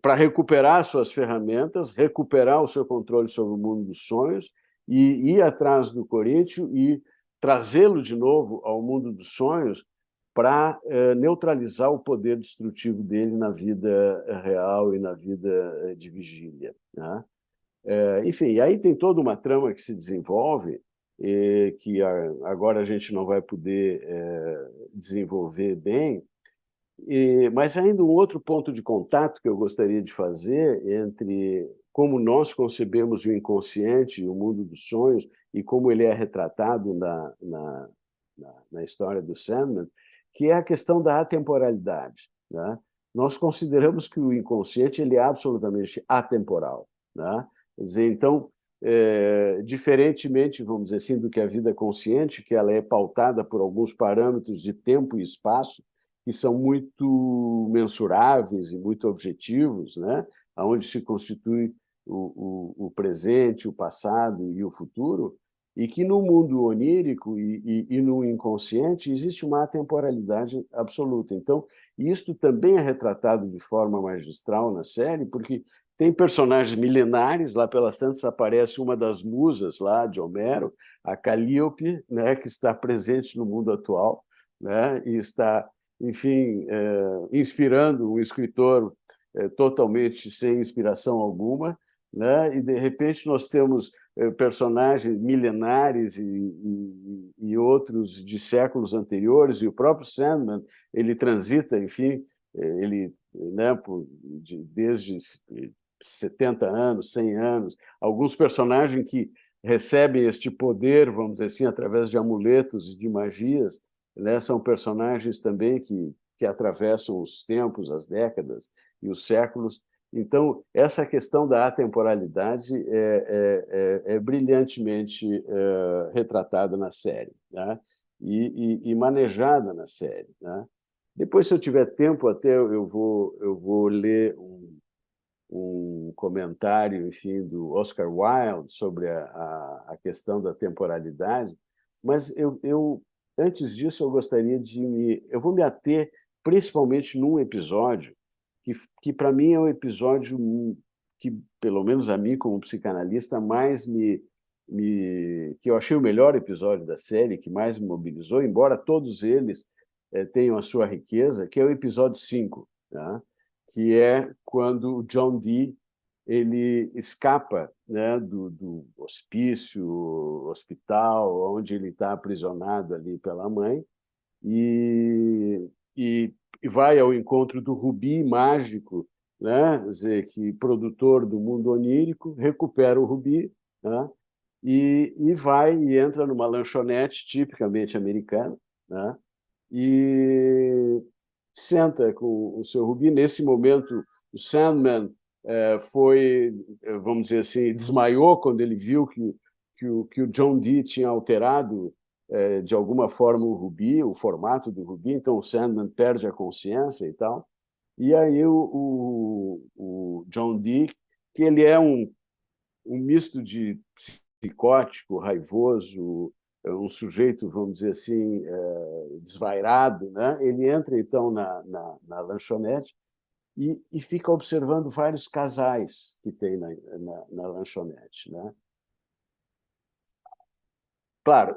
para recuperar suas ferramentas, recuperar o seu controle sobre o mundo dos sonhos, e ir atrás do Corinthians e trazê-lo de novo ao mundo dos sonhos para neutralizar o poder destrutivo dele na vida real e na vida de vigília, né? Enfim, aí tem toda uma trama que se desenvolve, que agora a gente não vai poder desenvolver bem, mas ainda um outro ponto de contato que eu gostaria de fazer entre como nós concebemos o inconsciente e o mundo dos sonhos e como ele é retratado na história do Sandman, que é a questão da atemporalidade, né? Nós consideramos que o inconsciente ele é absolutamente atemporal, né? Quer dizer, então, diferentemente, vamos dizer assim, do que a vida consciente, que ela é pautada por alguns parâmetros de tempo e espaço, que são muito mensuráveis e muito objetivos, né? Onde se constitui o presente, o passado e o futuro, e que no mundo onírico e no inconsciente existe uma atemporalidade absoluta. Então, isto também é retratado de forma magistral na série, porque tem personagens milenares, lá pelas tantas aparece uma das musas lá de Homero, a Calíope, né, que está presente no mundo atual, né, e está, enfim, inspirando um escritor totalmente sem inspiração alguma, né, e de repente nós temos personagens milenares e outros de séculos anteriores, e o próprio Sandman, ele transita, enfim, ele, né, desde 70 anos, 100 anos, alguns personagens que recebem este poder, vamos dizer assim, através de amuletos e de magias, né, são personagens também que atravessam os tempos, as décadas e os séculos. Então, essa questão da atemporalidade é brilhantemente retratada na série, né? E manejada na série, né? Depois, se eu tiver tempo, até eu vou ler um comentário, enfim, do Oscar Wilde sobre a questão da temporalidade, mas antes disso eu gostaria eu vou me ater principalmente num episódio que para mim é um episódio que, pelo menos a mim como psicanalista, mais que eu achei o melhor episódio da série, que mais me mobilizou, embora todos eles tenham a sua riqueza, que é o episódio 5, né? Que é quando o John Dee ele escapa, né, do hospício, hospital, onde ele está aprisionado ali pela mãe, e, e, e vai ao encontro do Rubi mágico, né, quer dizer, que produtor do mundo onírico, recupera o Rubi, né, e vai e entra numa lanchonete tipicamente americana, né, e senta com o seu Rubi. Nesse momento, o Sandman vamos dizer assim, desmaiou quando ele viu que o John Dee tinha alterado de alguma forma o Rubi, o formato do Rubi, então o Sandman perde a consciência e tal. E aí o John Dee, que ele é um misto de psicótico, raivoso, um sujeito, vamos dizer assim, desvairado, né? Ele entra, então, na lanchonete e fica observando vários casais que tem na lanchonete, né? Claro,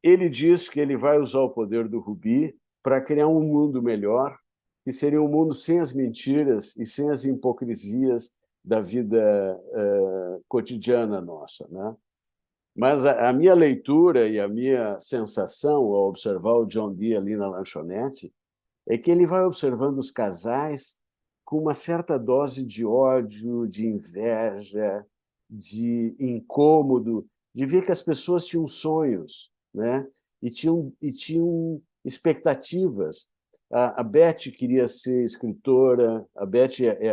ele diz que ele vai usar o poder do Rubi para criar um mundo melhor, que seria um mundo sem as mentiras e sem as hipocrisias da vida cotidiana nossa, né? Mas a minha leitura e a minha sensação ao observar o John Dee ali na lanchonete é que ele vai observando os casais com uma certa dose de ódio, de inveja, de incômodo, de ver que as pessoas tinham sonhos, né? E tinham expectativas. A Beth queria ser escritora, a Beth é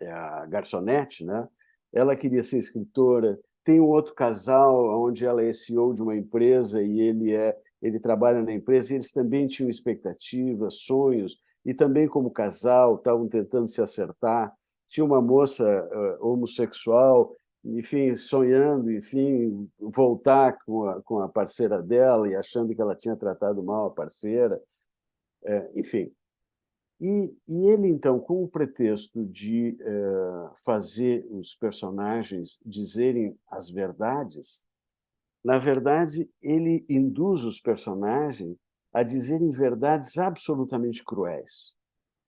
a garçonete, né? Ela queria ser escritora. Tem um outro casal onde ela é CEO de uma empresa e ele trabalha na empresa, e eles também tinham expectativas, sonhos, e também como casal, estavam tentando se acertar. Tinha uma moça homossexual, enfim, sonhando, enfim, voltar com a parceira dela e achando que ela tinha tratado mal a parceira, enfim. E ele, então, com o pretexto de fazer os personagens dizerem as verdades, na verdade, ele induz os personagens a dizerem verdades absolutamente cruéis,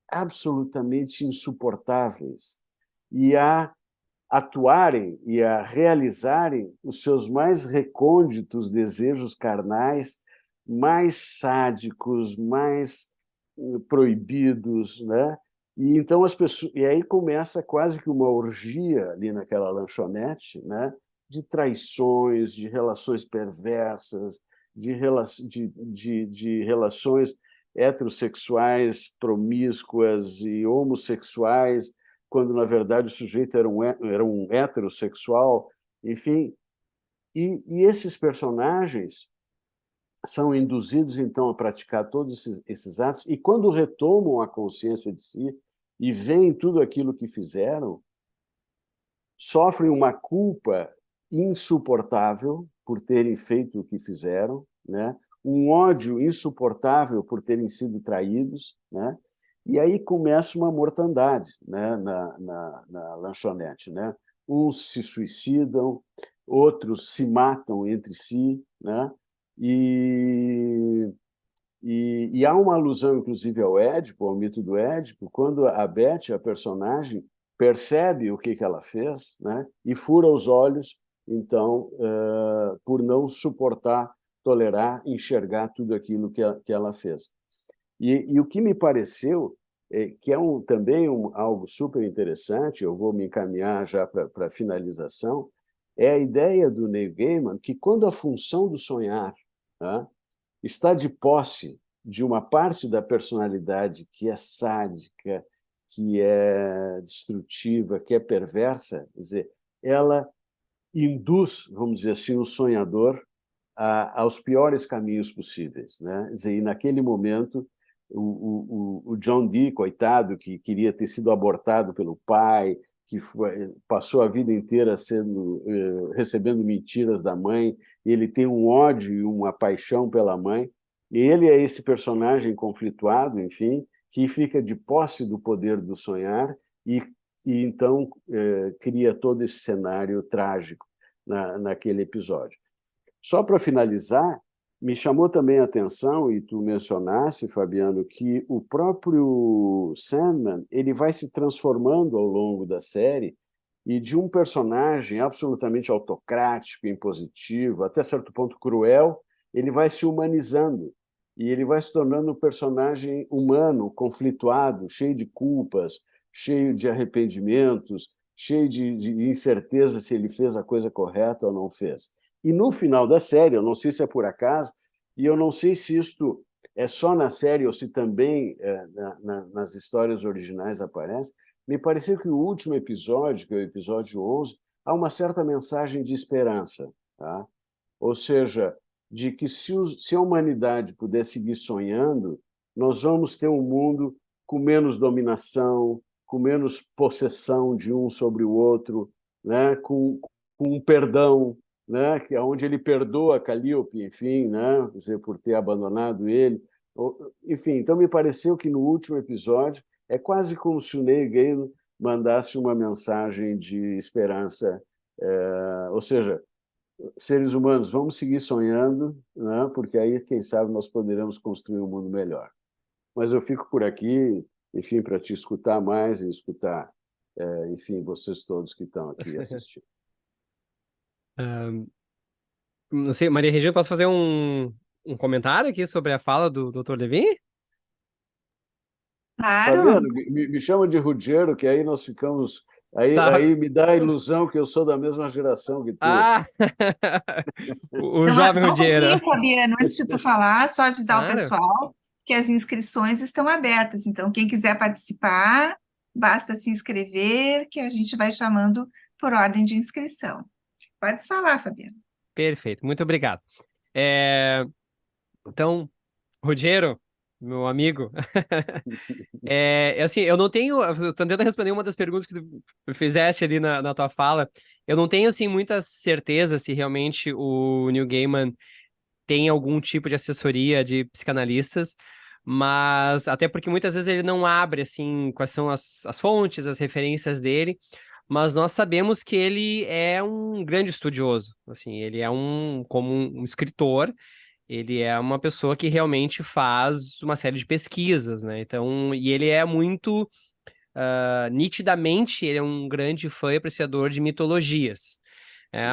absolutamente insuportáveis, e a atuarem e a realizarem os seus mais recônditos desejos carnais, mais sádicos, mais proibidos, né? E então as pessoas, e aí começa quase que uma orgia ali naquela lanchonete, né? De traições, de relações perversas, de relações heterossexuais promíscuas e homossexuais, quando na verdade o sujeito era um heterossexual, enfim. E esses personagens são induzidos, então, a praticar todos esses atos, e quando retomam a consciência de si e veem tudo aquilo que fizeram, sofrem uma culpa insuportável por terem feito o que fizeram, né? Um ódio insuportável por terem sido traídos, né? E aí começa uma mortandade, né? Na lanchonete, né? Uns se suicidam, outros se matam entre si, né? E, e há uma alusão, inclusive, ao Édipo, ao mito do Édipo, quando a Bete, a personagem, percebe o que ela fez, né? E fura os olhos, então, por não suportar, tolerar, enxergar tudo aquilo que ela fez. E o que me pareceu, que é também algo super interessante, eu vou me encaminhar já para a finalização, é a ideia do Neil Gaiman que, quando a função do sonhar, tá, está de posse de uma parte da personalidade que é sádica, que é destrutiva, que é perversa, quer dizer, ela induz, vamos dizer assim, o sonhador aos piores caminhos possíveis, né? Quer dizer, e naquele momento, o John Dee, coitado, que queria ter sido abortado pelo pai, que passou a vida inteira recebendo mentiras da mãe, ele tem um ódio e uma paixão pela mãe, e ele é esse personagem conflituado, enfim, que fica de posse do poder do sonhar e então cria todo esse cenário trágico naquele episódio. Só para finalizar, me chamou também a atenção, e tu mencionaste, Fabiano, que o próprio Sandman ele vai se transformando ao longo da série, e de um personagem absolutamente autocrático, impositivo, até certo ponto cruel, ele vai se humanizando, e ele vai se tornando um personagem humano, conflituado, cheio de culpas, cheio de arrependimentos, cheio de incerteza se ele fez a coisa correta ou não fez. E no final da série, eu não sei se é por acaso, e eu não sei se isto é só na série ou se também nas histórias originais aparece, me pareceu que o último episódio, que é o episódio 11, há uma certa mensagem de esperança, tá? Ou seja, de que se a humanidade puder seguir sonhando, nós vamos ter um mundo com menos dominação, com menos possessão de um sobre o outro, né? Com um perdão, né? Que é onde ele perdoa Calliope, enfim, né? Quer dizer, por ter abandonado ele. Enfim, então me pareceu que no último episódio é quase como se o Neil Gaiman mandasse uma mensagem de esperança, ou seja, seres humanos, vamos seguir sonhando, né? Porque aí, quem sabe, nós poderemos construir um mundo melhor. Mas eu fico por aqui, enfim, para te escutar mais e escutar, enfim, vocês todos que estão aqui assistindo. Não sei, Maria Regina, posso fazer um comentário aqui sobre a fala do Dr. Levin? Claro. Fabiano, me chama de Ruggiero, que aí nós ficamos. Tá. Aí me dá a ilusão que eu sou da mesma geração que tu. Ah! O Então, jovem só um pouquinho, Rudiera. Fabiano, antes de tu falar, só avisar o Claro. pessoal que as inscrições estão abertas. Então, quem quiser participar, basta se inscrever, que a gente vai chamando por ordem de inscrição. Pode falar, Fabiano. Perfeito, muito obrigado. Então, Rudiero, meu amigo. Assim, eu não tenho. Eu tô tentando responder uma das perguntas que tu fizeste ali na tua fala. Eu não tenho, assim, muita certeza se realmente o Neil Gaiman tem algum tipo de assessoria de psicanalistas, mas até porque muitas vezes ele não abre, assim, quais são as fontes, as referências dele, mas nós sabemos que ele é um grande estudioso, assim, ele é como um escritor, ele é uma pessoa que realmente faz uma série de pesquisas, né? Então, e ele é muito, nitidamente, ele é um grande fã e apreciador de mitologias.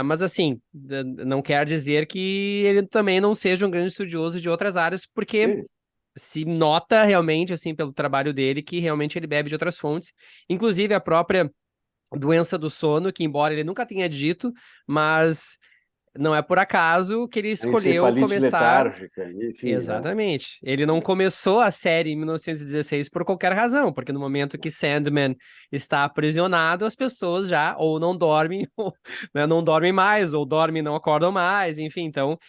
Mas assim, não quer dizer que ele também não seja um grande estudioso de outras áreas, porque Sim. se nota realmente, assim, pelo trabalho dele, que realmente ele bebe de outras fontes, inclusive a própria doença do sono, que embora ele nunca tenha dito, mas não é por acaso que ele A escolheu encefalite começar. letárgica, enfim, né? Exatamente. Ele não começou a série em 1916 por qualquer razão, porque no momento que Sandman está aprisionado, as pessoas já ou não dormem, ou, né, não dormem mais, ou dormem e não acordam mais, enfim. Então,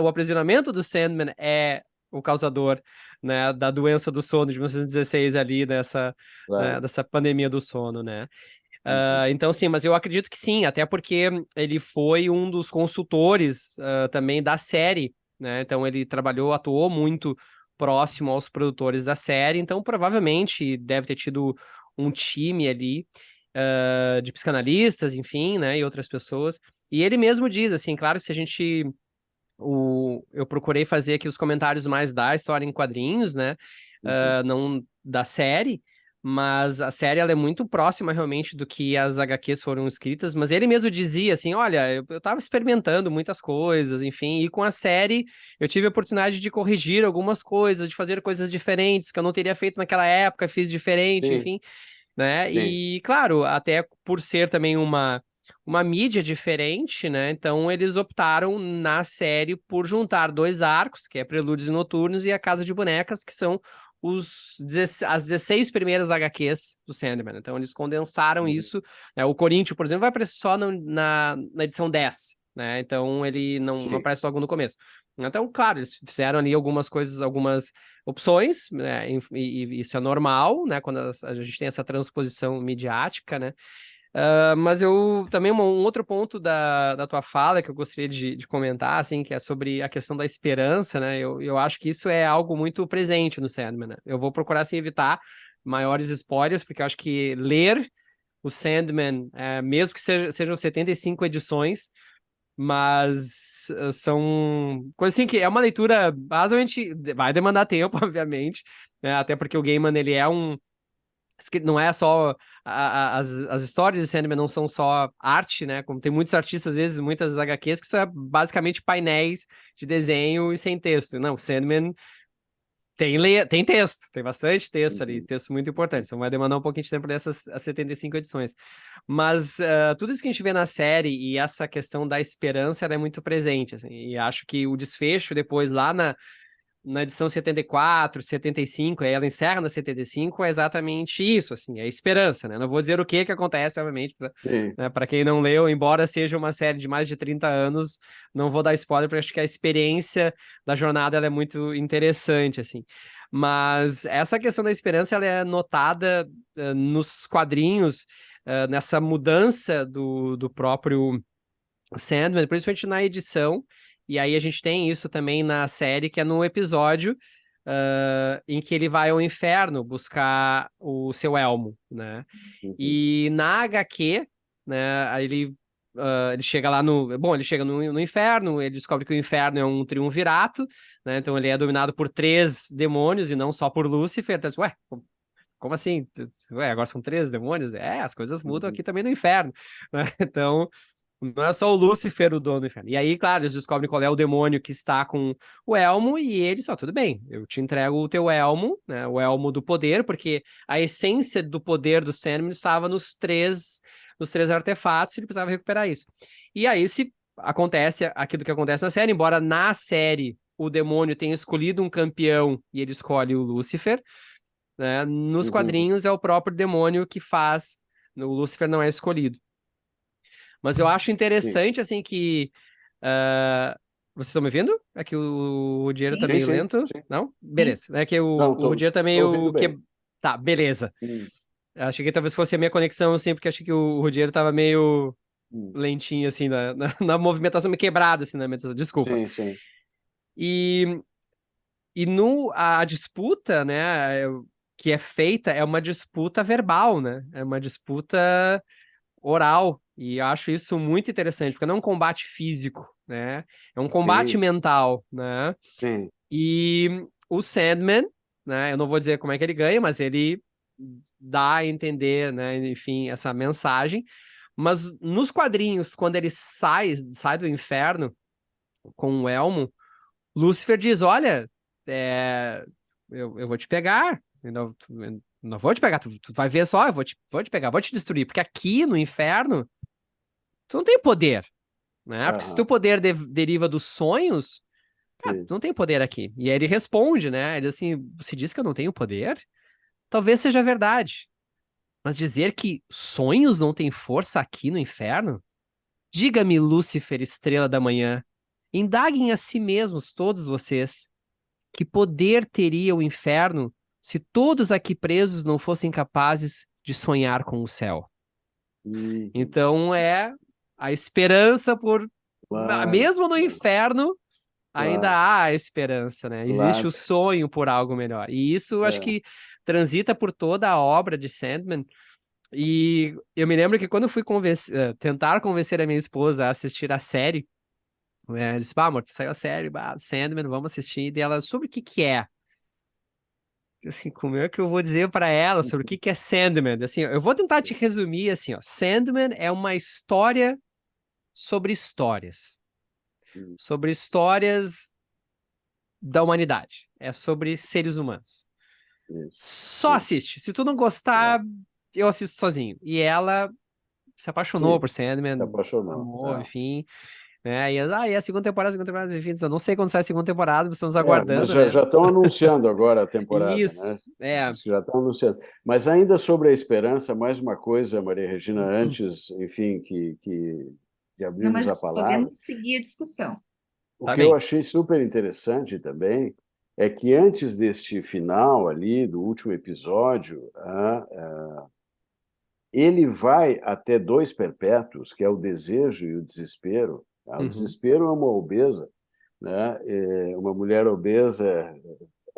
o aprisionamento do Sandman é o causador, né, da doença do sono de 1916 ali, Claro. dessa pandemia do sono, né? Uhum. Então, sim, mas eu acredito que sim, até porque ele foi um dos consultores também da série, né? Então ele trabalhou, atuou muito próximo aos produtores da série, então provavelmente deve ter tido um time ali de psicanalistas, enfim, né? E outras pessoas. E ele mesmo diz, assim, claro, se a gente. Eu procurei fazer aqui os comentários mais da história em quadrinhos, né? Uhum. Não da série, mas a série ela é muito próxima realmente do que as HQs foram escritas, mas ele mesmo dizia assim, olha, eu tava experimentando muitas coisas, enfim, e com a série eu tive a oportunidade de corrigir algumas coisas, de fazer coisas diferentes que eu não teria feito naquela época, fiz diferente, Sim, enfim, né? sim. E claro, até por ser também uma mídia diferente, né? Então eles optaram na série por juntar dois arcos, que é Prelúdios e Noturnos e A Casa de Bonecas, que são as 16 primeiras HQs do Sandman. Então eles condensaram Uhum. isso, né? O Corinthians, por exemplo, vai aparecer só na edição 10, né? Então ele não Sim. aparece logo no começo. Então, claro, eles fizeram ali algumas coisas, algumas opções, né? E isso é normal, né? Quando a gente tem essa transposição midiática, né? Mas eu também um outro ponto da tua fala que eu gostaria de comentar, assim, que é sobre a questão da esperança, né? Eu acho que isso é algo muito presente no Sandman, né? Eu vou procurar, assim, evitar maiores spoilers, porque eu acho que ler o Sandman, mesmo que sejam 75 edições, mas são coisas assim que é uma leitura basicamente vai demandar tempo, obviamente, né? Até porque o Gaiman, ele é não é só as histórias de Sandman não são só arte, né? Como tem muitos artistas, às vezes, muitas HQs que são basicamente painéis de desenho e sem texto. Não, Sandman tem texto, tem bastante texto ali, Uhum. texto muito importante. Então vai demandar um pouquinho de tempo dessas as 75 edições. Mas tudo isso que a gente vê na série e essa questão da esperança ela é muito presente, assim, e acho que o desfecho depois lá na edição 74, 75, aí ela encerra na 75, é exatamente isso, assim, é esperança, né? Não vou dizer o que acontece, obviamente, Sim. para quem não leu, embora seja uma série de mais de 30 anos, não vou dar spoiler, porque acho que a experiência da jornada ela é muito interessante, assim. Mas essa questão da esperança, ela é notada nos quadrinhos, nessa mudança do próprio Sandman, principalmente na edição, e aí a gente tem isso também na série, que é no episódio em que ele vai ao inferno buscar o seu elmo, né? Uhum. E na HQ, né, aí ele chega lá no... Bom, ele chega no inferno, ele descobre que o inferno é um triunvirato, né? Então ele é dominado por 3 demônios e não só por Lúcifer. Então, ué, como assim? Ué, agora são 3 demônios? As coisas mudam Uhum. aqui também no inferno, né? Então... Não é só o Lúcifer o dono do inferno. E aí, claro, eles descobrem qual é o demônio que está com o elmo e eles, tudo bem, eu te entrego o teu elmo, né, o elmo do poder, porque a essência do poder do Sandman estava nos três artefatos e ele precisava recuperar isso. E aí, se acontece aquilo que acontece na série, embora na série o demônio tenha escolhido um campeão e ele escolhe o Lúcifer, né, nos Uhum. quadrinhos é o próprio demônio que faz, o Lúcifer não é escolhido. Mas eu acho Sim. interessante, assim, que Vocês estão me ouvindo? É que o Rudiero tá Sim, Sim, meio sim, lento. sim. Não? sim. Beleza. É que Não, o Rudiero tá tô ouvindo meio bem. Tá, beleza. Hum, Achei que talvez fosse a minha conexão, assim, porque achei que o Rudiero tava meio hum. lentinho, assim, na movimentação, meio quebrado, assim, na movimentação. Desculpa. Sim, sim. E, a disputa, né, que é feita é uma disputa verbal, né? É uma disputa oral. E eu acho isso muito interessante, porque não é um combate físico, né? É um combate Sim, mental, né? sim. E o Sandman, né? Eu não vou dizer como é que ele ganha, mas ele dá a entender, né? Enfim, essa mensagem. Mas nos quadrinhos, quando ele sai do inferno com o elmo, Lúcifer diz: Olha, é, eu vou te pegar. Eu não vou te pegar, tu vai ver só, eu vou te pegar, vou te destruir. Porque aqui no inferno, tu não tem poder, né? Porque se teu Aham, poder deriva dos sonhos, cara, sim. tu não tem poder aqui. E aí ele responde, né? Ele diz assim: Você diz que eu não tenho poder? Talvez seja verdade. Mas dizer que sonhos não têm força aqui no inferno? Diga-me, Lúcifer, estrela da manhã, indaguem a si mesmos, todos vocês, que poder teria o inferno se todos aqui presos não fossem capazes de sonhar com o céu? Uhum. Então é a esperança por. Claro, Mesmo no claro, inferno, ainda claro, há a esperança, né? Existe o claro. sonho por algo melhor. E isso eu acho É. que transita por toda a obra de Sandman. E eu me lembro que quando eu fui tentar convencer a minha esposa a assistir a série, ela disse: Bah, amor, saiu a série, bah, Sandman, vamos assistir. E ela, sobre o que que é? Assim, como é que eu vou dizer para ela sobre o que que é Sandman? Assim, eu vou tentar te resumir assim, ó. Sandman é uma história sobre histórias. Hum, Sobre histórias da humanidade. É sobre seres humanos. isso, Só isso. assiste. Se tu não É. gostar, eu assisto sozinho. E ela se apaixonou Sim, por se Sandman, apaixonou. amou, É. enfim, né? E a segunda temporada, enfim, eu não sei quando sai a segunda temporada, estamos É, mas aguardando, já né? já estão anunciando agora a temporada, Isso, né? é. Diz que já estão anunciando. Mas ainda sobre a esperança, mais uma coisa, Maria Regina, antes, enfim, que Não, abrimos a mas palavra, podemos seguir a discussão. o Tá que eu bem. achei super interessante também é que antes deste final ali, do último episódio, ele vai até dois perpétuos, que é o desejo e o desespero. Tá? O Uhum, desespero é uma obesa, né? É uma mulher obesa,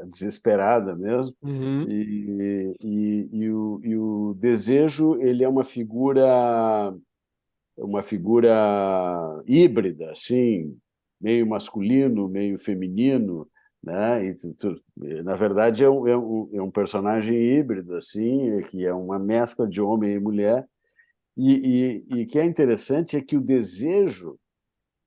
desesperada mesmo, uhum, e o desejo ele é uma figura híbrida, assim, meio masculino, meio feminino, né? Na verdade é um personagem híbrido, assim, que é uma mescla de homem e mulher. E que é interessante é que o desejo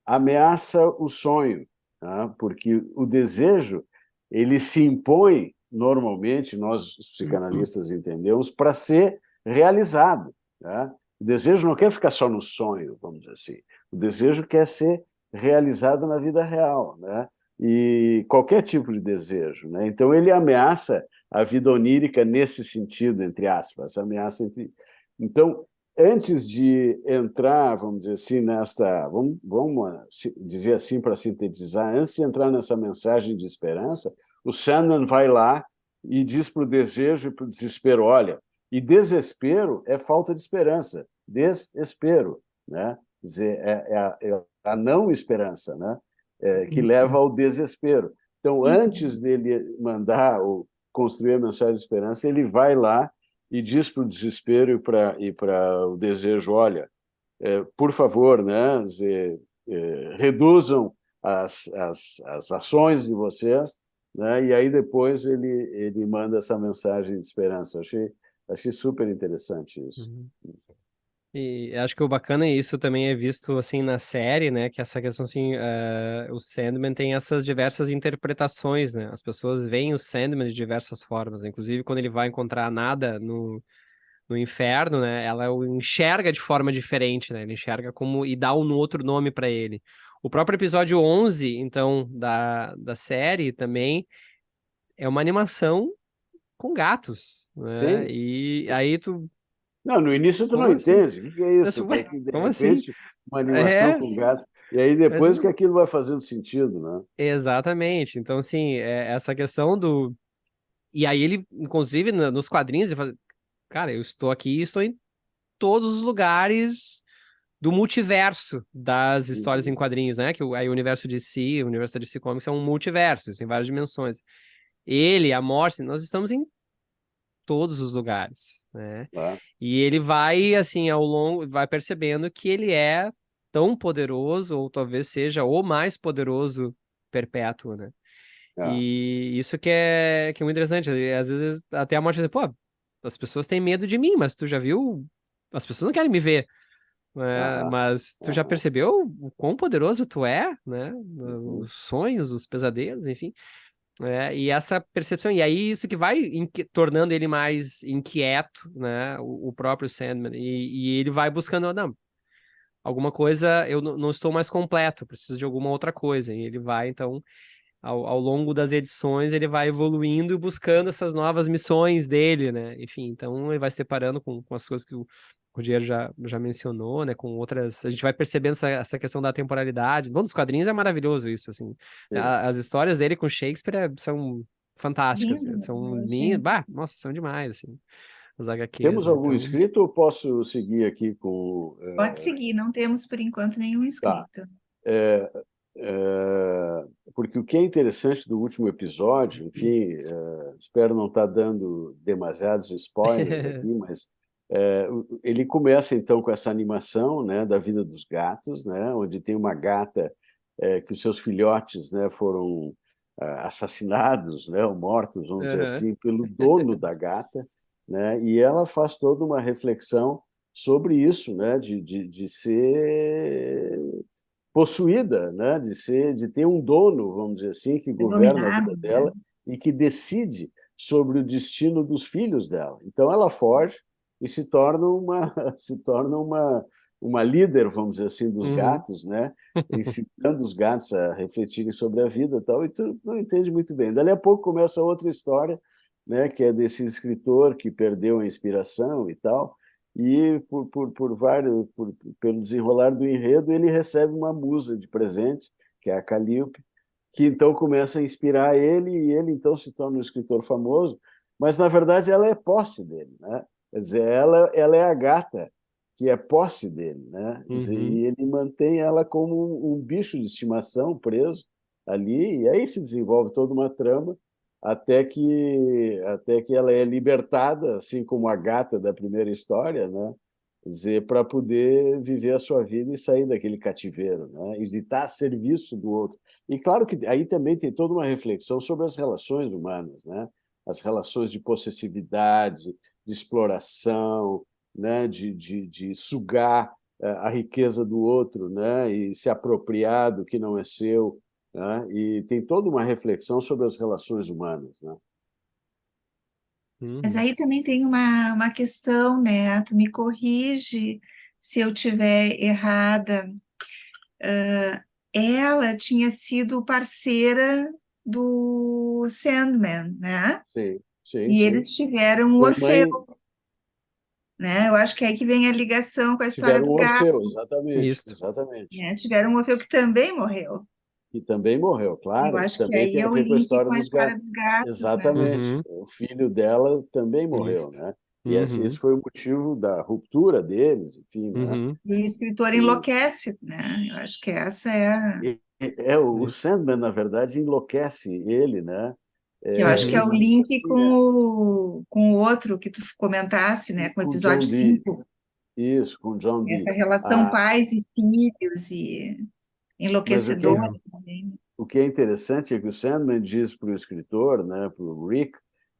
ameaça o sonho, tá? Porque o desejo ele se impõe normalmente, nós os psicanalistas entendemos, para ser realizado, tá? O desejo não quer ficar só no sonho, vamos dizer assim. O desejo quer ser realizado na vida real, né? E qualquer tipo de desejo, né? Então ele ameaça a vida onírica nesse sentido, entre aspas, ameaça entre. Então antes de entrar, vamos dizer assim, vamos dizer assim para sintetizar, antes de entrar nessa mensagem de esperança, o Sandman vai lá e diz para o desejo e para o desespero, olha, e desespero é falta de esperança, desespero, né? Quer dizer, é a não esperança, né? Que leva ao desespero. Então, antes Uhum. dele mandar ou construir a mensagem de esperança, ele vai lá e diz para o desespero e para o desejo, olha, por favor, né, reduzam as ações de vocês, né, e aí depois ele manda essa mensagem de esperança. Achei super interessante isso. uhum. E acho que o bacana é isso também é visto assim na série, né? Que essa questão assim, o Sandman tem essas diversas interpretações, né? As pessoas veem o Sandman de diversas formas, né? Inclusive quando ele vai encontrar nada no inferno, né? Ela o enxerga de forma diferente, né? Ele enxerga como e dá um outro nome para ele. O próprio episódio 11, então, da série também é uma animação com gatos, né? Sim, E sim. aí tu Não, no início tu Como não assim? entende. O que é Mas, isso? ué, Daqui, de como assim? repente, uma animação É, com gatos. E aí mas depois que aquilo vai fazendo sentido, né? exatamente. Então, assim, essa questão do. E aí ele, inclusive, nos quadrinhos, ele fala, cara, eu estou aqui, estou em todos os lugares do multiverso das histórias em Uhum. quadrinhos, né? Que aí o universo DC, o universo da DC Comics é um multiverso, tem várias dimensões. Ele, a Morte, nós estamos em todos os lugares, né? Tá? E ele vai, assim, ao longo, vai percebendo que ele é tão poderoso, ou talvez seja o mais poderoso perpétuo, né? É. E isso que é muito interessante. E às vezes até a morte diz, pô, as pessoas têm medo de mim, mas tu já viu? As pessoas não querem me ver, né? Aham, Mas tu já aham, percebeu o quão poderoso tu é, né? uhum. Os sonhos, os pesadelos, enfim. E essa percepção, e aí isso que vai tornando ele mais inquieto, né? O próprio Sandman. E ele vai buscando, não, alguma coisa, eu não estou mais completo, preciso de alguma outra coisa. E ele vai, então ao longo das edições, ele vai evoluindo e buscando essas novas missões dele, né? Enfim, então ele vai se deparando com as coisas que o Rogério já mencionou, né? Com outras. A gente vai percebendo essa questão da temporalidade. Bom, dos quadrinhos é maravilhoso isso, assim. Sim. As histórias dele com Shakespeare são fantásticas, Lindo, são né, lindas. gente? Bah, nossa, são demais, assim. As HQs, Temos né? algum Então. inscrito ou posso seguir aqui com. Pode seguir, não temos por enquanto nenhum Tá. inscrito. É, porque o que é interessante do último episódio, enfim, espero não estar dando demasiados spoilers aqui, mas ele começa então com essa animação, né, da vida dos gatos, né, onde tem uma gata que os seus filhotes, né, foram assassinados, né, ou mortos, vamos dizer Aham. assim, pelo dono da gata, né, e ela faz toda uma reflexão sobre isso, né, de ser possuída, né, de ter um dono, vamos dizer assim, que governa a Dominado, vida né? dela e que decide sobre o destino dos filhos dela. Então ela foge e se torna uma se torna uma líder, vamos dizer assim, dos Uhum. gatos, né, incitando os gatos a refletirem sobre a vida e tal, e tu não entende muito bem. Dali a pouco começa outra história, né, que é desse escritor que perdeu a inspiração e tal, e pelo desenrolar do enredo, ele recebe uma musa de presente, que é a Calíope, que então começa a inspirar ele, e ele então se torna um escritor famoso, mas na verdade ela é posse dele, né? Quer dizer, ela é a gata que é posse dele, né? Quer dizer, Uhum. e ele mantém ela como um bicho de estimação preso ali, e aí se desenvolve toda uma trama até que ela é libertada, assim como a gata da primeira história, né? Quer dizer, para poder viver a sua vida e sair daquele cativeiro, né? E de estar a serviço do outro. E claro que aí também tem toda uma reflexão sobre as relações humanas, né? As relações de possessividade, de exploração, né? De sugar a riqueza do outro, né? E se apropriar do que não é seu, né? E tem toda uma reflexão sobre as relações humanas, né? Mas Uhum. aí também tem uma questão, né? Tu me corrige se eu tiver errada. Ela tinha sido parceira do Sandman, né? Sim, sim, E sim. eles tiveram o Foi Orfeu, mãe, né? Eu acho que é aí que vem a ligação com a história tiveram dos o gatos, Orfeu, exatamente, Isso. exatamente. né? Tiveram um Orfeu que também morreu. Que também morreu, Eu claro, que acho que também aí tem é a o ver com a link história com a dos história gatos. dos gatos, né? Exatamente. Uhum. O filho dela também morreu, Isso. né? E esse Uhum. foi o motivo da ruptura deles, enfim, né? Uhum. E o escritor E, enlouquece, né? Eu acho que essa é a... o Isso. Sandman, na verdade, enlouquece ele, né? Que eu acho que Uhum. é o E link assim, é, com o outro que tu comentasse, né? Com o com episódio John Dee, 5, isso, com John essa Dee. relação Ah, pais e filhos e mas enlouquecedora também. o que é interessante é que o Sandman diz para o escritor, né, para o Rick,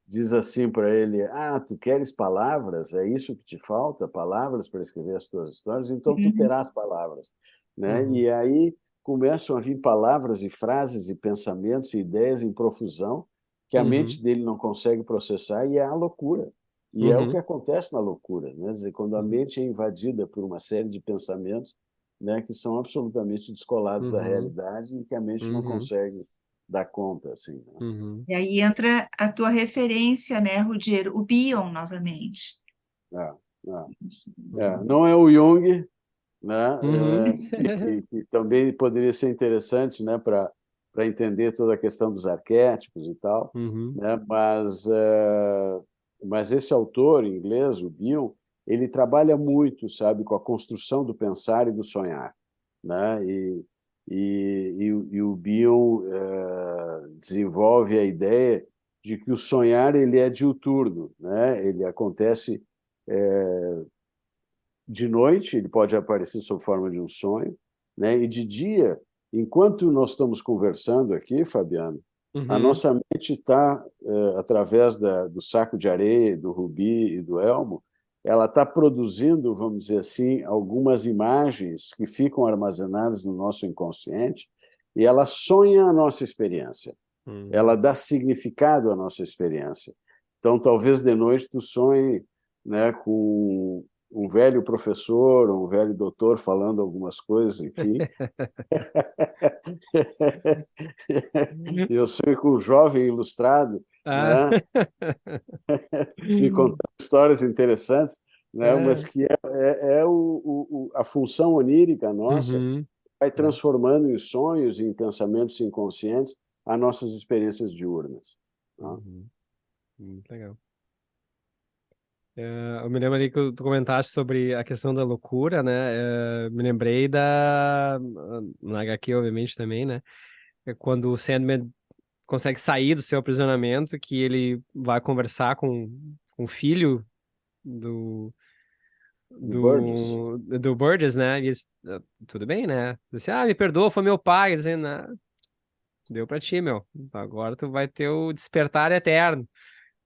diz assim para ele: Ah, tu queres palavras? É isso que te falta? Palavras para escrever as tuas histórias? Então tu Uhum, terás palavras, né? Uhum. E aí começam a vir palavras e frases e pensamentos e ideias em profusão que a Uhum. mente dele não consegue processar e é a loucura. E é o que Uhum. acontece na loucura, né? Quer dizer, quando a Uhum. mente é invadida por uma série de pensamentos, né, que são absolutamente descolados da Uhum. realidade e que a mente não Uhum. consegue dar conta, assim, né? Uhum. e aí entra a tua referência, né, Rudiero? O Bion, novamente. É, Não é o Jung, né? Uhum. Que também poderia ser interessante, né, para entender toda a questão dos arquétipos e tal, Uhum. né? Mas esse autor inglês, o Bion, ele trabalha muito, sabe, com a construção do pensar e do sonhar, né? E o Bion desenvolve a ideia de que o sonhar ele é diuturno, né? Ele acontece de noite, ele pode aparecer sob forma de um sonho, né? E de dia, enquanto nós estamos conversando aqui, Fabiano, a Uhum. nossa mente está, através do saco de areia, do rubi e do elmo, ela está produzindo, vamos dizer assim, algumas imagens que ficam armazenadas no nosso inconsciente e ela sonha a nossa experiência. Ela Uhum. dá significado à nossa experiência. Então, talvez de noite tu sonhe, né, com um velho professor, um velho doutor falando algumas coisas, enfim. Eu sonho com um jovem ilustrado, Ah. né, me contando histórias interessantes, né, mas É. que a função onírica nossa Uhum. vai É. transformando em sonhos, em pensamentos inconscientes, as nossas experiências diurnas. Tá? Uhum. Legal. Eu me lembro ali que tu comentaste sobre a questão da loucura, né? Me lembrei na HQ, obviamente, também, né? É quando o Sandman consegue sair do seu aprisionamento, que ele vai conversar com o filho do, Do Burgess. do Burgess, né? E eles, tudo bem, né? Disse, me perdoa, foi meu pai. Dizendo, deu pra ti, meu. Agora tu vai ter o despertar eterno.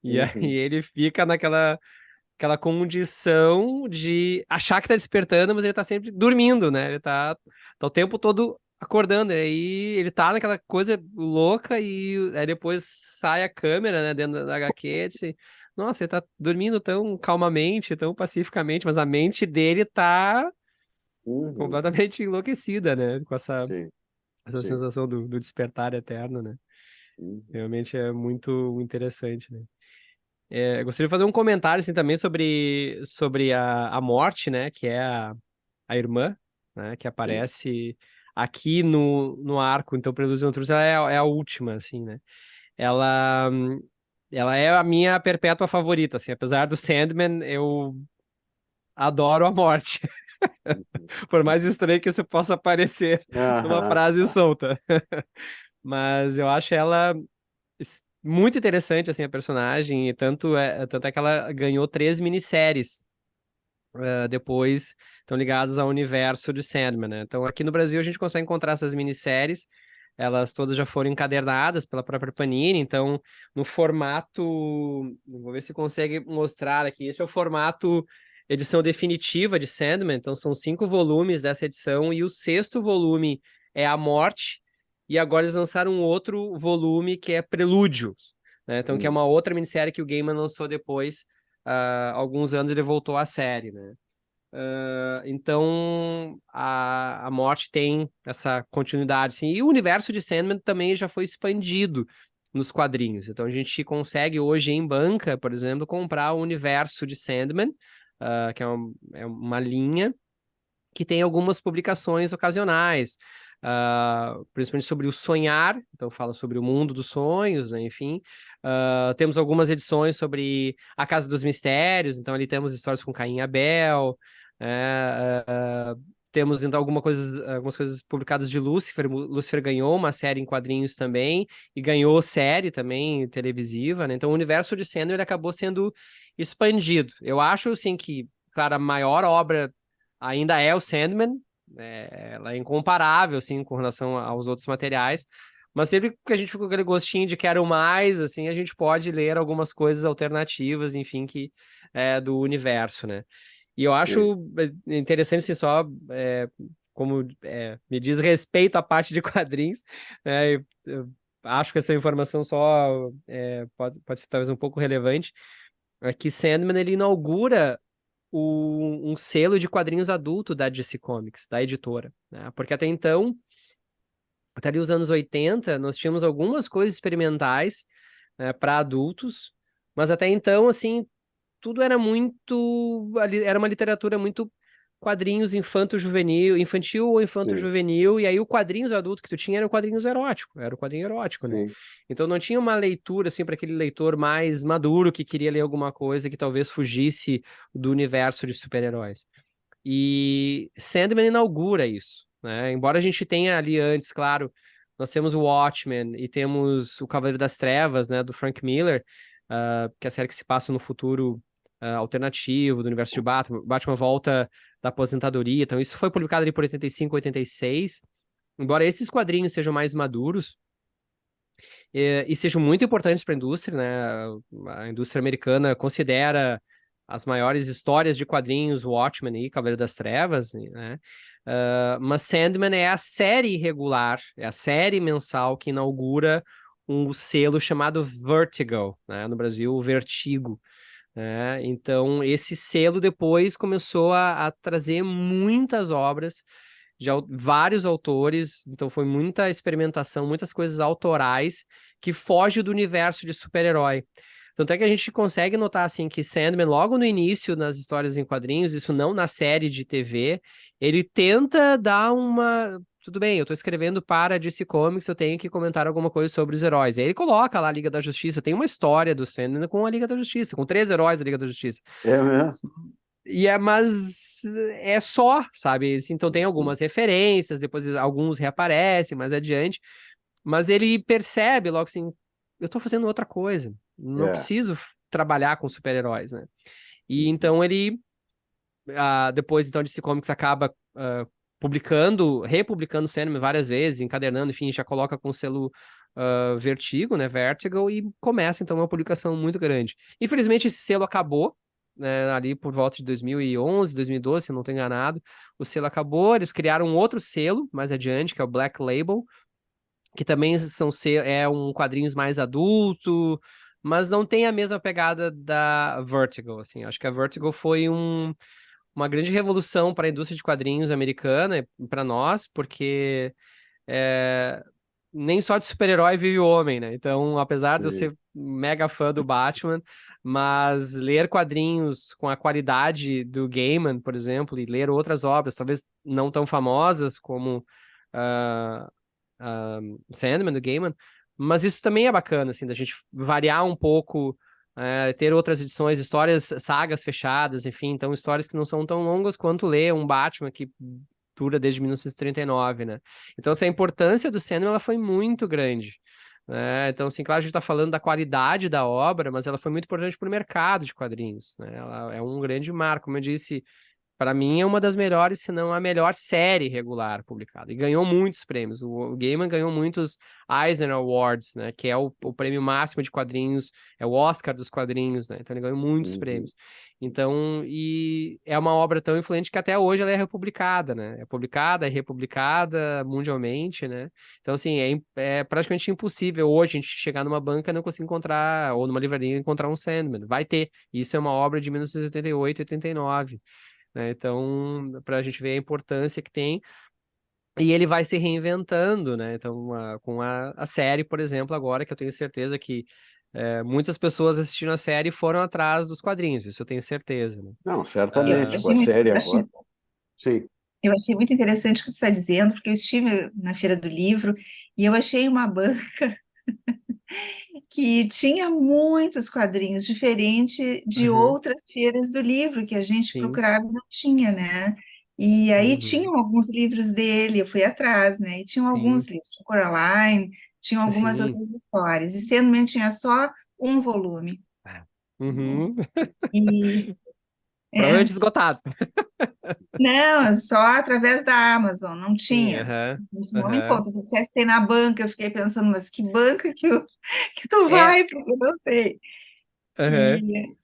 E aí Uhum, ele fica aquela condição de achar que tá despertando, mas ele tá sempre dormindo, né? Ele tá o tempo todo acordando, e aí ele tá naquela coisa louca e aí depois sai a câmera, né, dentro da HQ, e disse, nossa, ele tá dormindo tão calmamente, tão pacificamente, mas a mente dele tá uhum. completamente enlouquecida, né, com Sim, essa sim. sensação do despertar eterno, né? Uhum. Realmente é muito interessante, né? Eu gostaria de fazer um comentário assim também sobre a morte, né? Que é a irmã, né? Que Sim. aparece aqui no arco. Então, Prelúdio Noturno, ela é a última, assim, né? Ela, ela é a minha perpétua favorita, assim. Apesar do Sandman, eu adoro a morte. Por mais estranho que isso possa parecer numa Aham. frase solta. Mas eu acho ela muito interessante, assim, a personagem. E tanto é que ela ganhou 3 minisséries depois estão ligados ao universo de Sandman, né? Então, aqui no Brasil a gente consegue encontrar essas minisséries, elas todas já foram encadernadas pela própria Panini, então no formato, vou ver se consegue mostrar aqui, esse é o formato edição definitiva de Sandman, então são 5 volumes dessa edição e o 6º volume é A Morte, e agora eles lançaram um outro volume que é Prelúdios, né? Então que é uma outra minissérie que o Gaiman lançou depois, alguns anos ele voltou à série, né? Então a morte tem essa continuidade, assim, e o universo de Sandman também já foi expandido nos quadrinhos. Então a gente consegue hoje em banca, por exemplo, comprar o universo de Sandman, que é uma linha que tem algumas publicações ocasionais, principalmente sobre o sonhar, então fala sobre o mundo dos sonhos, né, enfim. Temos algumas edições sobre a Casa dos Mistérios, então ali temos histórias com Caim e Abel, temos então algumas coisas publicadas de Lúcifer. Lúcifer ganhou uma série em quadrinhos também, e ganhou série também televisiva, né? Então o universo de Sandman ele acabou sendo expandido. Eu acho, assim, que, claro, a maior obra ainda é o Sandman, ela é incomparável, assim, com relação aos outros materiais, mas sempre que a gente fica com aquele gostinho de quero mais, assim, a gente pode ler algumas coisas alternativas, enfim, que do universo, né? E eu Sim. acho interessante, assim, só como me diz respeito à parte de quadrinhos, né? Eu acho que essa informação só pode ser talvez um pouco relevante, é que Sandman, ele inaugura um selo de quadrinhos adulto da DC Comics, da editora, né? Porque até então, até ali os anos 80, nós tínhamos algumas coisas experimentais, né, para adultos, mas até então, assim, tudo era muito, era uma literatura muito quadrinhos infantil ou Sim, infanto-juvenil, e aí o quadrinhos adulto que tu tinha era o quadrinhos erótico, era o quadrinho erótico, né? sim. Então não tinha uma leitura assim para aquele leitor mais maduro que queria ler alguma coisa que talvez fugisse do universo de super-heróis. E Sandman inaugura isso, né? Embora a gente tenha ali antes, claro, nós temos o Watchmen e temos o Cavaleiro das Trevas, né, do Frank Miller, que é a série que se passa no futuro alternativo do universo de Batman. Batman volta da aposentadoria, então isso foi publicado ali por 85, 86. Embora esses quadrinhos sejam mais maduros, e sejam muito importantes para a indústria, né? A indústria americana considera as maiores histórias de quadrinhos, Watchmen e Cavaleiro das Trevas, né? Mas Sandman é a série regular, é a série mensal que inaugura um selo chamado Vertigo, né? No Brasil, o Vertigo. Né? Então, esse selo depois começou a trazer muitas obras de vários autores, então foi muita experimentação, muitas coisas autorais que foge do universo de super-herói. Tanto é que a gente consegue notar assim que Sandman, logo no início, nas histórias em quadrinhos, isso não na série de TV, ele tenta dar uma. Tudo bem, eu tô escrevendo para DC Comics, eu tenho que comentar alguma coisa sobre os heróis. E aí ele coloca lá a Liga da Justiça, tem uma história do Sandman com a Liga da Justiça, com 3 heróis da Liga da Justiça. É mesmo? Mas é só, sabe? Assim, então tem algumas referências, depois alguns reaparecem mais adiante, mas ele percebe logo assim, eu tô fazendo outra coisa, não É. preciso trabalhar com super-heróis, né? E então ele, depois então DC Comics acaba republicando Sandman várias vezes, encadernando, enfim, já coloca com o selo Vertigo, né, Vertigo, e começa então uma publicação muito grande. Infelizmente esse selo acabou, né, ali por volta de 2011, 2012, se eu não estou enganado, o selo acabou, eles criaram um outro selo mais adiante, que é o Black Label, que também é um quadrinhos mais adulto, mas não tem a mesma pegada da Vertigo, assim, acho que a Vertigo foi uma grande revolução para a indústria de quadrinhos americana e para nós, porque é, nem só de super-herói vive o homem, né? Então, apesar de eu Sim. ser mega fã do Batman, mas ler quadrinhos com a qualidade do Gaiman, por exemplo, e ler outras obras, talvez não tão famosas como uh, Sandman, do Gaiman, mas isso também é bacana, assim, da gente variar um pouco, ter outras edições, histórias, sagas fechadas, enfim, então histórias que não são tão longas quanto ler um Batman que dura desde 1939, né? Então, assim, a importância do Sandman, ela foi muito grande, né? Então, assim, claro, a gente está falando da qualidade da obra, mas ela foi muito importante para o mercado de quadrinhos, né? Ela é um grande marco, como eu disse, para mim é uma das melhores, se não a melhor série regular publicada. E ganhou muitos prêmios. O Gaiman ganhou muitos Eisner Awards, né? Que é o prêmio máximo de quadrinhos, é o Oscar dos quadrinhos, né? Então ele ganhou muitos Uhum. prêmios. Então, e é uma obra tão influente que até hoje ela é republicada, né? É publicada, é republicada mundialmente, né? Então, assim, é praticamente impossível hoje a gente chegar numa banca e não conseguir encontrar, ou numa livraria encontrar um Sandman. Vai ter. Isso é uma obra de 1988 e 89, né? Então, para a gente ver a importância que tem, e ele vai se reinventando, né? Então, com a série, por exemplo, agora, que eu tenho certeza que muitas pessoas assistindo a série foram atrás dos quadrinhos, isso eu tenho certeza, né? Não, Eu certamente, com achei a muito, série agora. Sim. eu achei muito interessante o que você está dizendo, porque eu estive na Feira do Livro e eu achei uma banca que tinha muitos quadrinhos, diferente de Uhum. outras feiras do livro que a gente Sim. procurava e não tinha, né? E aí Uhum. tinham alguns livros dele, eu fui atrás, né? E tinham alguns Sim. livros, tinha Coraline, tinham algumas Sim. outras histórias, e Sandman tinha só um volume, É. né? Uhum. E, Provavelmente é, esgotado. não, só através da Amazon, não Sim, tinha. aham. A gente não Aham. encontra. Se dissesse tem na banca, eu fiquei pensando, mas que banca que tu É. vai, porque eu não sei. Aham. E,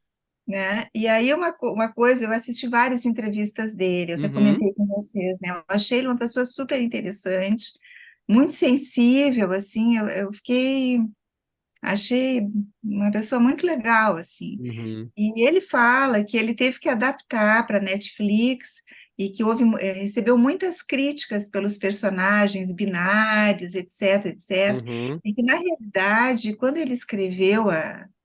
né? E aí uma coisa, eu assisti várias entrevistas dele, eu até Uhum. comentei com vocês, né? Eu achei ele uma pessoa super interessante, muito sensível, assim, achei uma pessoa muito legal, assim. Uhum. E ele fala que ele teve que adaptar para a Netflix e que recebeu muitas críticas pelos personagens binários, etc, etc. Uhum. E que, na realidade, quando ele escreveu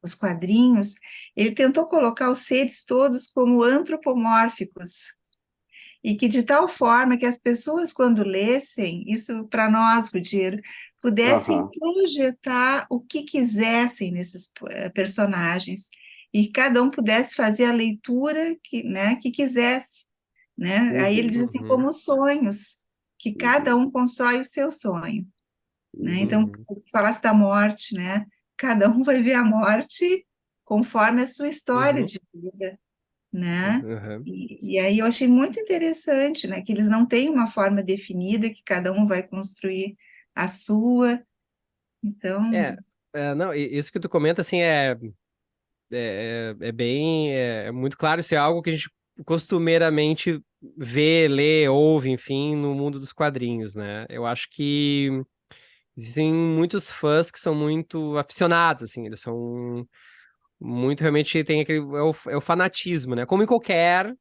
os quadrinhos, ele tentou colocar os seres todos como antropomórficos, e que de tal forma que as pessoas, quando lessem, isso para nós, Rudir, pudessem Aham. projetar o que quisessem nesses personagens, e cada um pudesse fazer a leitura que quisesse, né? Aí ele Uhum. diz assim, Uhum, como sonhos, que cada Uhum. um constrói o seu sonho, né? Uhum. Então, uhum, falasse da morte, né? Cada um vai ver a morte conforme a sua história uhum, de vida, né? uhum. E aí eu achei muito interessante, né? Que eles não têm uma forma definida, que cada um vai construir a sua. É, Então, não, isso que tu comenta, assim, é bem, é muito claro, isso é algo que a gente costumeiramente vê, lê, ouve, enfim, no mundo dos quadrinhos, né? Eu acho que existem muitos fãs que são muito aficionados, assim, eles são muito, realmente, tem aquele, é o fanatismo, né? Como em qualquer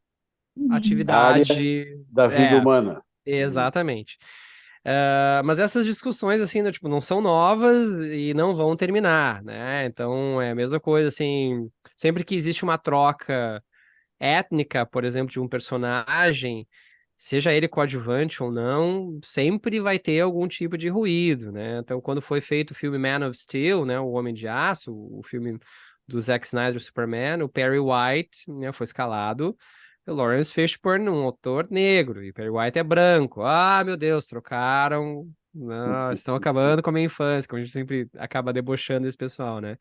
Área atividade, da vida é, humana. Uhum. exatamente. Mas essas discussões, assim, né, tipo, não são novas e não vão terminar, né? Então, é a mesma coisa, assim, sempre que existe uma troca étnica, por exemplo, de um personagem, seja ele coadjuvante ou não, sempre vai ter algum tipo de ruído, né? Então, quando foi feito o filme Man of Steel, né, O Homem de Aço, o filme do Zack Snyder Superman, o Perry White, né, foi escalado o Lawrence Fishburne, um autor negro, e Perry White é branco. Ah, meu Deus, trocaram. Não, estão acabando com a minha infância, como a gente sempre acaba debochando esse pessoal, né?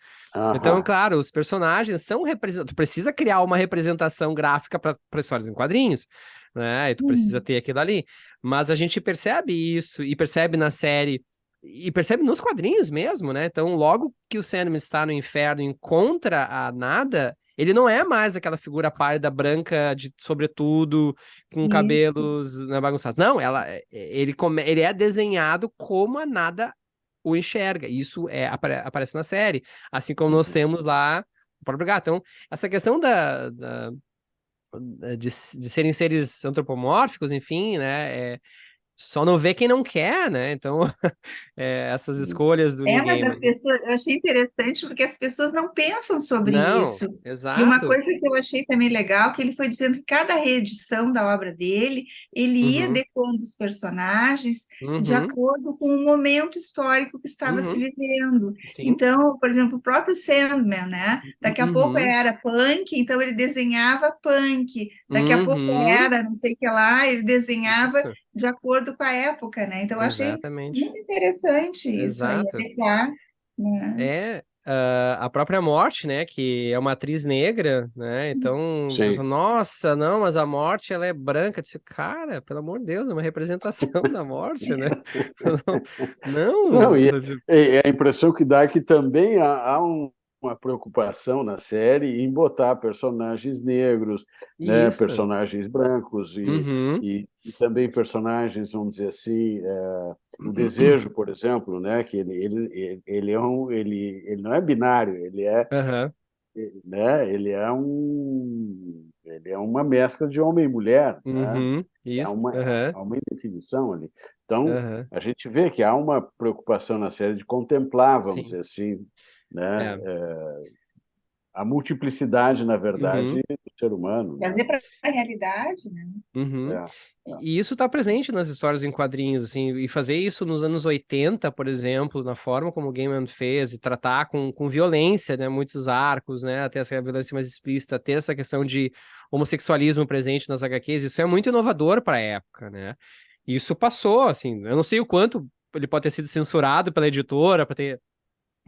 Então, Aham. claro, os personagens são representados. Tu precisa criar uma representação gráfica para histórias em quadrinhos, né? E tu precisa hum, ter aquilo ali. Mas a gente percebe isso, e percebe na série, e percebe nos quadrinhos mesmo, né? Então, logo que o Sandman está no inferno e encontra a Nada. Ele não é mais aquela figura pálida, branca, de sobretudo, com isso. cabelos, né, bagunçados. Não, ele é desenhado como a Nada o enxerga. Isso aparece na série. Assim como nós Uhum. temos lá o próprio gato. Então, essa questão de serem seres antropomórficos, enfim, né? Só não vê quem não quer, né? Então, essas escolhas do Neil Mas Gaiman. as pessoas, eu achei interessante porque as pessoas não pensam sobre Não, isso. E uma exato. coisa que eu achei também legal, que ele foi dizendo que cada reedição da obra dele, ele ia Uhum, adequando os personagens de uhum, acordo com o momento histórico que estava se uhum. vivendo. Sim. Então, por exemplo, o próprio Sandman, né? Daqui a pouco Uhum, era punk, então ele desenhava punk. Daqui a pouco uhum. era não sei o que lá, ele desenhava Isso, de acordo com a época, né? Então, eu achei exatamente. muito interessante isso aí, Exato. adequar, né? A própria Morte, né, que é uma atriz negra, né, então, a pessoa, Sim. nossa, não, mas a Morte, ela é branca. Eu disse, cara, pelo amor de Deus, é uma representação da Morte, né? Não, Não, e a impressão que dá é que também há uma preocupação na série em botar personagens negros, né, isso. personagens brancos Uhum. e também personagens, vamos dizer assim, o Desejo, por exemplo, né, que ele não é binário, Aham. né, ele é uma mescla de homem e mulher, né? Uhum. Isso. Aham. Há uma indefinição ali. Então, Aham. a gente vê que há uma preocupação na série de contemplar, vamos Sim. dizer assim, né, É. a multiplicidade, na Uhum. verdade, do ser humano, né? Trazer para a realidade, né? Uhum. É, é. E isso está presente nas histórias em quadrinhos, assim, e fazer isso nos anos 80, por exemplo, na forma como o Gaiman fez, e tratar com violência, né, muitos arcos, né, até essa violência mais explícita, ter essa questão de homossexualismo presente nas HQs, isso é muito inovador para a época, né? E isso passou, assim, eu não sei o quanto ele pode ter sido censurado pela editora, para ter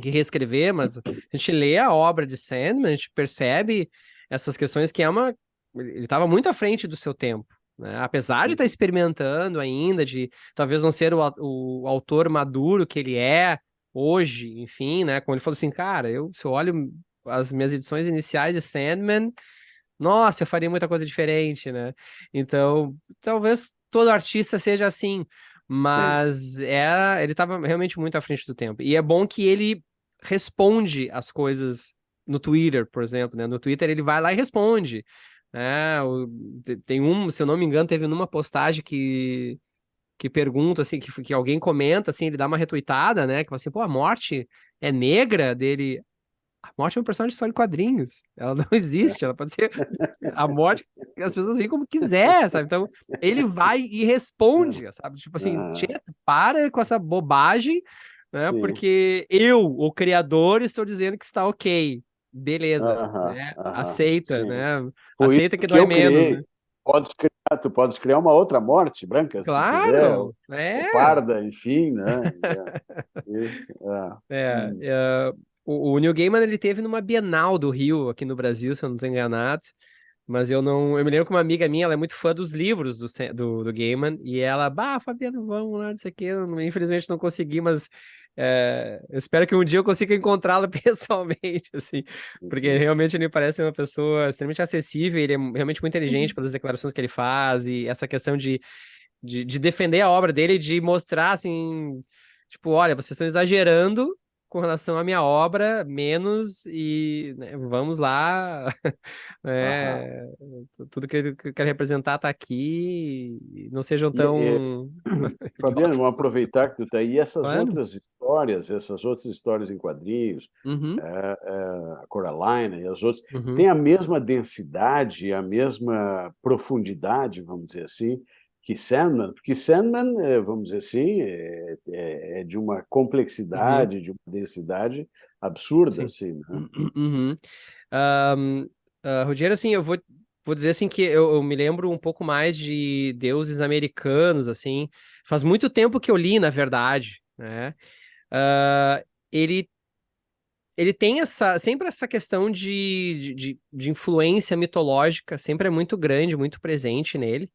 que reescrever, mas a gente lê a obra de Sandman, a gente percebe essas questões que ele estava muito à frente do seu tempo, né? Apesar de estar experimentando ainda, de talvez não ser o autor maduro que ele é hoje, enfim, né? Como ele falou assim, cara, se eu olho as minhas edições iniciais de Sandman, nossa, eu faria muita coisa diferente, né? Então, talvez todo artista seja assim, Sim, mas ele estava realmente muito à frente do tempo. E é bom que ele responde as coisas no Twitter, por exemplo, né? No Twitter ele vai lá e responde, né? Tem se eu não me engano, teve numa postagem que pergunta, assim, que alguém comenta, assim, ele dá uma retuitada, né? Que fala assim, pô, a morte é negra dele. A morte é um personagem de história de quadrinhos. Ela não existe, ela pode ser a morte que as pessoas veem como quiser, sabe? Então, ele vai e responde, sabe? Tipo assim, "Tchê, Aham, para com essa bobagem, né? sim. Porque eu, o criador, estou dizendo que está ok. Beleza, Aham, né? aham, Aceita, sim. né? Foi Aceita isso que que dói eu menos, né? criei. Tu podes criar uma outra morte branca, se tu quiser, Claro, ou é. parda, enfim, né? Isso. É, o Neil Gaiman ele teve numa Bienal do Rio, aqui no Brasil, se eu não estou enganado. Mas eu não. Eu me lembro que uma amiga minha, ela é muito fã dos livros do Gaiman, e ela, bah, Fabiano, vamos lá, não sei o quê. Infelizmente não consegui, mas eu espero que um dia eu consiga encontrá-la pessoalmente, assim, porque Uhum. realmente ele parece uma pessoa extremamente acessível, ele é realmente muito inteligente pelas declarações que ele faz, e essa questão de defender a obra dele, de mostrar assim, tipo, olha, vocês estão exagerando com relação à minha obra, menos e né, vamos lá, Aham. é, tudo que eu quero representar tá aqui, e não sejam E, tão Fabiano, vamos idiotas. aproveitar que tu está aí. Claro. Essas outras histórias em quadrinhos, Uhum, a Coraline e as outras, uhum, têm a mesma densidade, a mesma profundidade, vamos dizer assim, que Sandman, porque Sandman, vamos dizer assim, é de uma uhum, complexidade, de uma densidade absurda, sim. assim, né? Uhum. Ahn, Rogério, assim, vou dizer assim que eu me lembro um pouco mais de deuses americanos, assim. Faz muito tempo que eu li, na verdade, né? Ah, ele, ele tem sempre essa questão de influência mitológica, sempre é muito grande, muito presente nele,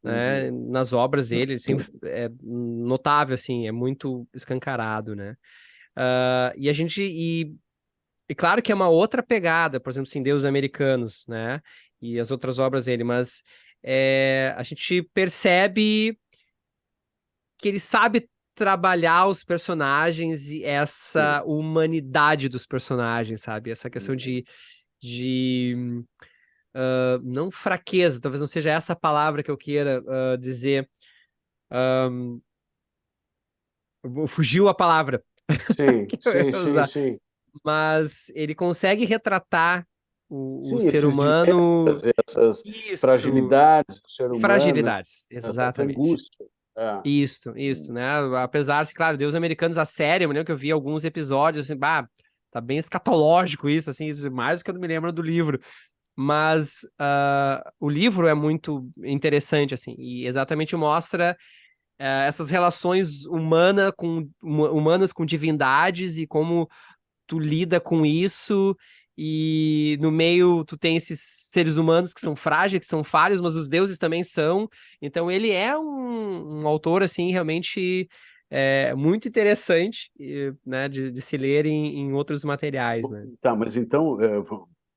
né? Uhum. Nas obras dele, ele sempre é notável, assim, é muito escancarado, né? E claro que é uma outra pegada, por exemplo, assim, Deus Americanos, né? E as outras obras dele, mas a gente percebe que ele sabe trabalhar os personagens e Sim. essa humanidade dos personagens, sabe? Essa questão Uhum. de não fraqueza, talvez não seja essa palavra que eu queira dizer. Fugiu a palavra Sim, que eu sim, ia sim, usar. sim. Mas ele consegue retratar o Sim, ser esses humano. dilemas, essas Isso, fragilidades do ser humano, fragilidades, essa exatamente. angústia. É. Isso, né? Apesar de, claro, Deus Americanos, a série, eu me lembro que eu vi alguns episódios, assim, bah, tá bem escatológico isso, assim, mais do que eu não me lembro do livro. Mas o livro é muito interessante, assim, e exatamente mostra essas relações humanas com divindades e como tu lida com isso e no meio tu tem esses seres humanos que são frágeis, que são falhos, mas os deuses também são. Então ele é um autor assim realmente muito interessante, né, de se ler em outros materiais, né? Tá, mas então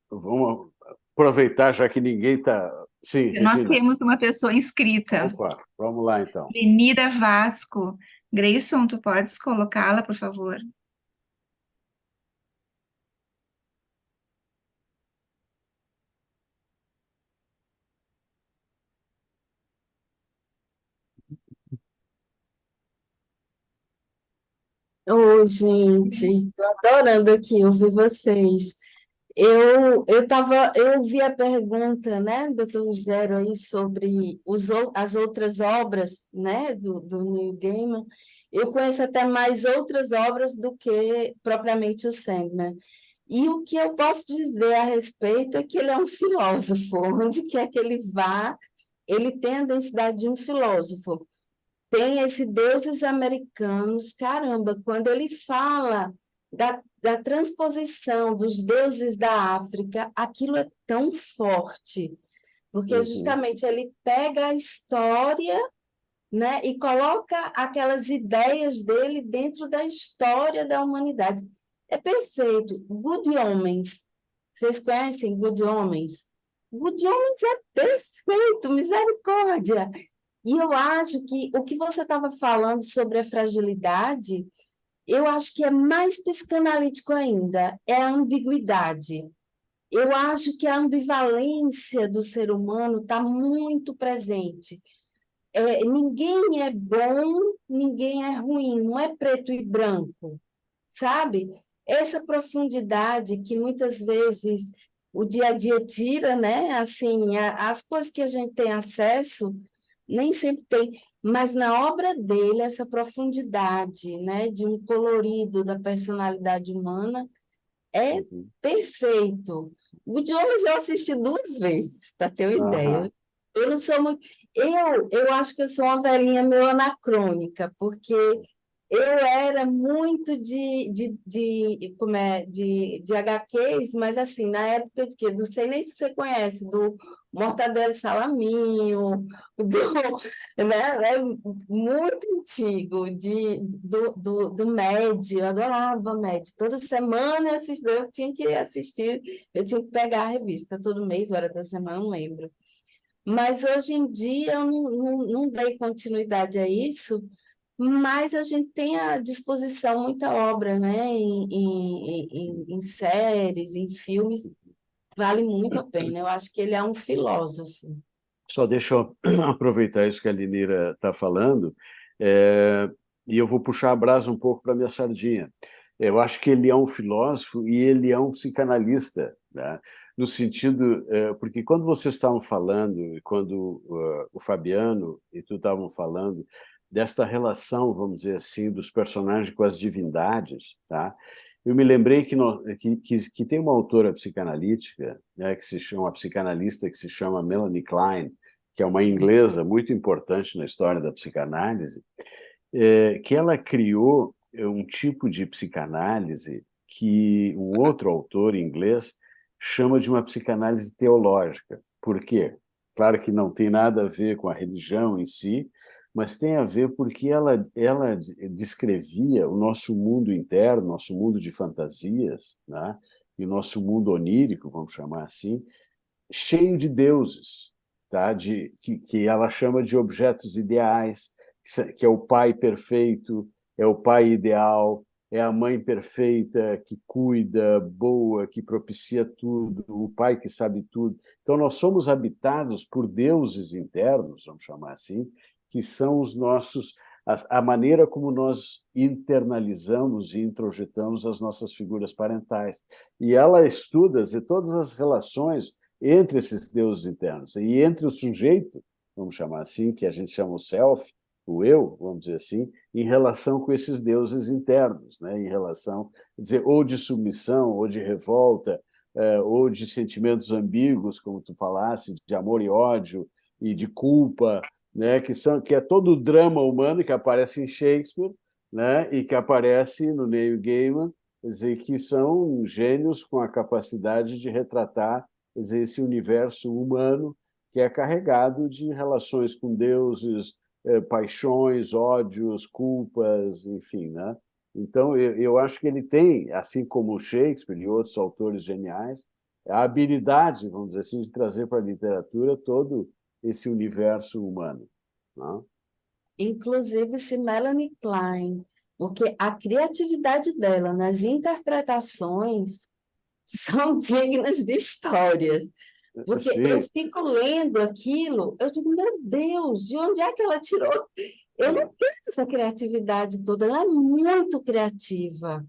vamos aproveitar, já que ninguém está. Sim, Nós Regina. temos uma pessoa inscrita, Opa, vamos lá então. Lenira Vasco. Grayson, tu podes colocá-la, por favor? Ô, gente, tô adorando aqui ouvir vocês. Eu vi a pergunta, né, doutor Rogério, aí sobre as outras obras, né, do Neil Gaiman. Eu conheço até mais outras obras do que propriamente o Sandman. E o que eu posso dizer a respeito é que ele é um filósofo. Onde quer que ele vá, ele tem a densidade de um filósofo. Tem esse Deuses Americanos, caramba, quando ele fala da transposição dos deuses da África, aquilo é tão forte, porque Uhum, justamente ele pega a história, né, e coloca aquelas ideias dele dentro da história da humanidade. É perfeito. Good Homens. Vocês conhecem Good Homens? Good Homens é perfeito, misericórdia. E eu acho que o que você estava falando sobre a fragilidade, eu acho que é mais psicanalítico ainda, é a ambiguidade. Eu acho que a ambivalência do ser humano está muito presente. Ninguém é bom, ninguém é ruim, não é preto e branco, sabe? essa profundidade que muitas vezes o dia a dia tira, né? Assim, as coisas que a gente tem acesso nem sempre tem, mas na obra dele, essa profundidade, né, de um colorido da personalidade humana é Uhum. perfeito. O Idiomas eu assisti 2 vezes, para ter uma Aham. ideia. Eu não sou muito. Eu acho que eu sou uma velhinha meio anacrônica, porque eu era muito de HQs, mas assim, na época de que, não sei nem se você conhece, do Mortadelo e Salaminho, né, é muito antigo, do Mad, eu adorava Mad. Toda semana eu tinha que assistir, eu tinha que pegar a revista todo mês, ou era da semana, não lembro. Mas hoje em dia eu não dei continuidade a isso, mas a gente tem à disposição muita obra, né? Em séries, em filmes, vale muito a pena. Eu acho que ele é um filósofo. Só deixa eu aproveitar isso que a Linira está falando, é, e eu vou puxar a brasa um pouco para a minha sardinha. Eu acho que ele é um filósofo e ele é um psicanalista, né? No sentido, porque quando vocês estavam falando, e quando o Fabiano e tu estavam falando desta relação, vamos dizer assim, dos personagens com as divindades, tá? Eu me lembrei que tem uma autora psicanalítica, né, que se chama, uma psicanalista que se chama Melanie Klein, que é uma inglesa muito importante na história da psicanálise, que ela criou um tipo de psicanálise que um outro autor inglês chama de uma psicanálise teológica. Por quê? Claro que não tem nada a ver com a religião em si, mas tem a ver porque ela descrevia o nosso mundo interno, nosso mundo de fantasias, né? E o nosso mundo onírico, vamos chamar assim, cheio de deuses, tá? Que ela chama de objetos ideais, que é o pai perfeito, é o pai ideal, é a mãe perfeita que cuida, boa, que propicia tudo, o pai que sabe tudo. Então, nós somos habitados por deuses internos, vamos chamar assim, que são os nossos, a maneira como nós internalizamos e introjetamos as nossas figuras parentais. E ela estuda todas as relações entre esses deuses internos e entre o sujeito, vamos chamar assim, que a gente chama o self, o eu, vamos dizer assim, em relação com esses deuses internos, né? Em relação, dizer, ou de submissão, ou de revolta, ou de sentimentos ambíguos, como tu falasse, de amor e ódio e de culpa, né? Que é todo o drama humano que aparece em Shakespeare, né? E que aparece no Neil Gaiman, quer dizer, que são gênios com a capacidade de retratar, quer dizer, esse universo humano que é carregado de relações com deuses, paixões, ódios, culpas, enfim, né? Então, eu acho que ele tem, assim como Shakespeare e outros autores geniais, a habilidade, vamos dizer assim, de trazer para a literatura todo esse universo humano, né? Inclusive, se Melanie Klein, porque a criatividade dela nas interpretações são dignas de histórias. Porque eu Sim. fico lendo aquilo, eu digo, meu Deus, de onde é que ela tirou? Eu não tenho essa criatividade toda, ela é muito criativa.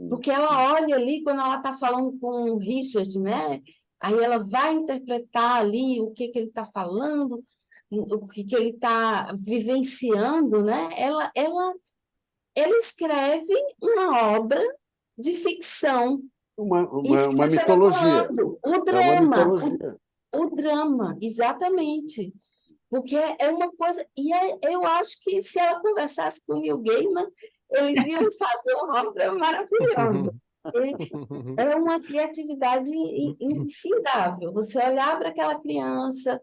Porque ela olha ali, quando ela está falando com o Richard, né? Aí ela vai interpretar ali o que ele está falando, o que ele está vivenciando, né? Ela escreve uma obra de ficção. Isso que Uma você está mitologia. falando, É uma mitologia. o drama, exatamente. Porque é uma coisa. Eu acho que se ela conversasse com o Neil Gaiman, eles iam fazer uma obra maravilhosa. É uma criatividade infindável. Você olhar para aquela criança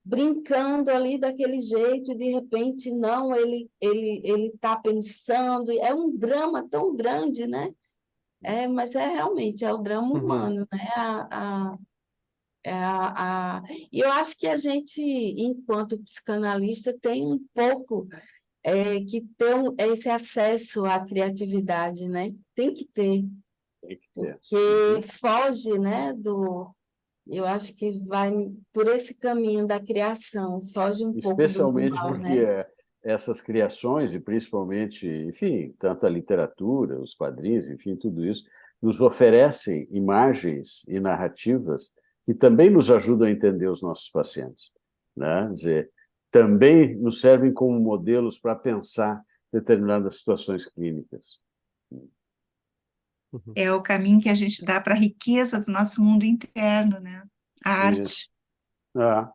brincando ali daquele jeito e de repente não, ele está pensando. É um drama tão grande, né? Mas realmente é o drama humano, né? E eu acho que a gente, enquanto psicanalista, tem um pouco que ter esse acesso à criatividade, né? Tem que ter, Tem que ter. porque foge, né, eu acho que vai por esse caminho da criação, foge um pouco do Especialmente normal, porque né? essas criações, e principalmente, enfim, tanto a literatura, os quadrinhos, enfim, tudo isso, nos oferecem imagens e narrativas que também nos ajudam a entender os nossos pacientes, né? Quer dizer, também nos servem como modelos para pensar determinadas situações clínicas. É o caminho que a gente dá para a riqueza do nosso mundo interno, né? A arte.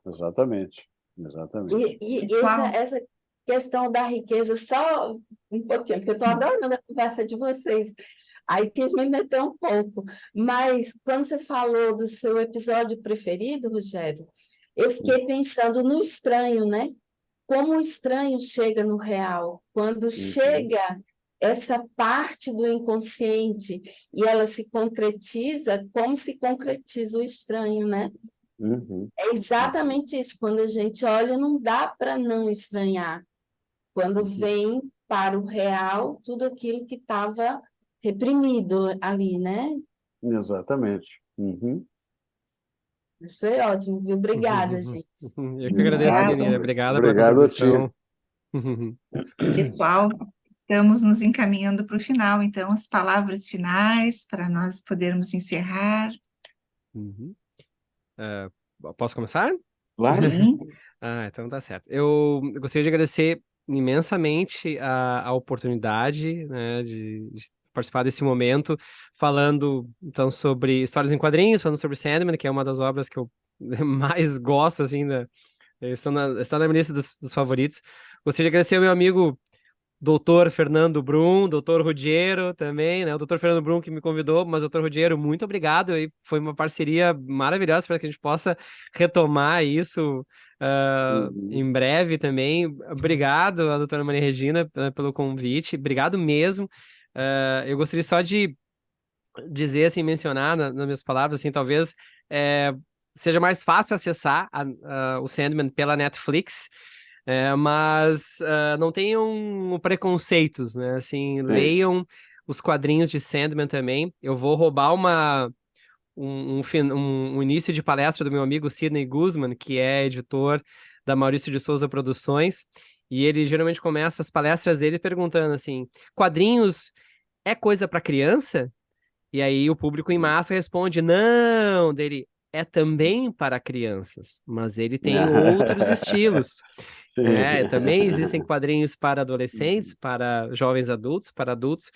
Exatamente. Exatamente. E Pessoal, essa questão da riqueza, só um pouquinho, porque eu estou adorando a conversa de vocês. Aí quis me meter um pouco. Mas quando você falou do seu episódio preferido, Rogério, eu fiquei pensando no estranho, né? Como o estranho chega no real. Quando chega essa parte do inconsciente e ela se concretiza, como se concretiza o estranho, né? É exatamente isso. Quando a gente olha, não dá para não estranhar. Quando vem para o real tudo aquilo que estava reprimido ali, né? Exatamente. Isso é ótimo, viu? Obrigada, gente. Eu que agradeço, obrigada. Guilherme. Obrigada pela Obrigado a ti. contribuição. Pessoal, estamos nos encaminhando para o final, então, as palavras finais para nós podermos encerrar. Posso começar? Claro. Sim. Então tá certo. Eu gostaria de agradecer imensamente a oportunidade, né, de participar desse momento, falando então sobre histórias em quadrinhos, falando sobre Sandman, que é uma das obras que eu mais gosto, assim, está na minha lista dos favoritos. Gostaria de agradecer ao meu amigo Doutor Fernando Brum, Doutor Ruggiero também, né? O Doutor Fernando Brum que me convidou, mas Doutor Ruggiero, muito obrigado. E foi uma parceria maravilhosa para que a gente possa retomar isso em breve também. Obrigado a doutora Maria Regina pelo convite, obrigado mesmo. Eu gostaria só de dizer, assim, mencionar nas minhas palavras, assim, talvez seja mais fácil acessar o Sandman pela Netflix. Mas não tenham preconceitos, né? Assim, leiam os quadrinhos de Sandman também. Eu vou roubar um início de palestra do meu amigo Sidney Guzman, que é editor da Maurício de Souza Produções, e ele geralmente começa as palestras dele perguntando assim: quadrinhos é coisa para criança? E aí o público em massa responde: não, dele é também para crianças, mas ele tem outros estilos. Também existem quadrinhos para adolescentes, para jovens adultos, para adultos.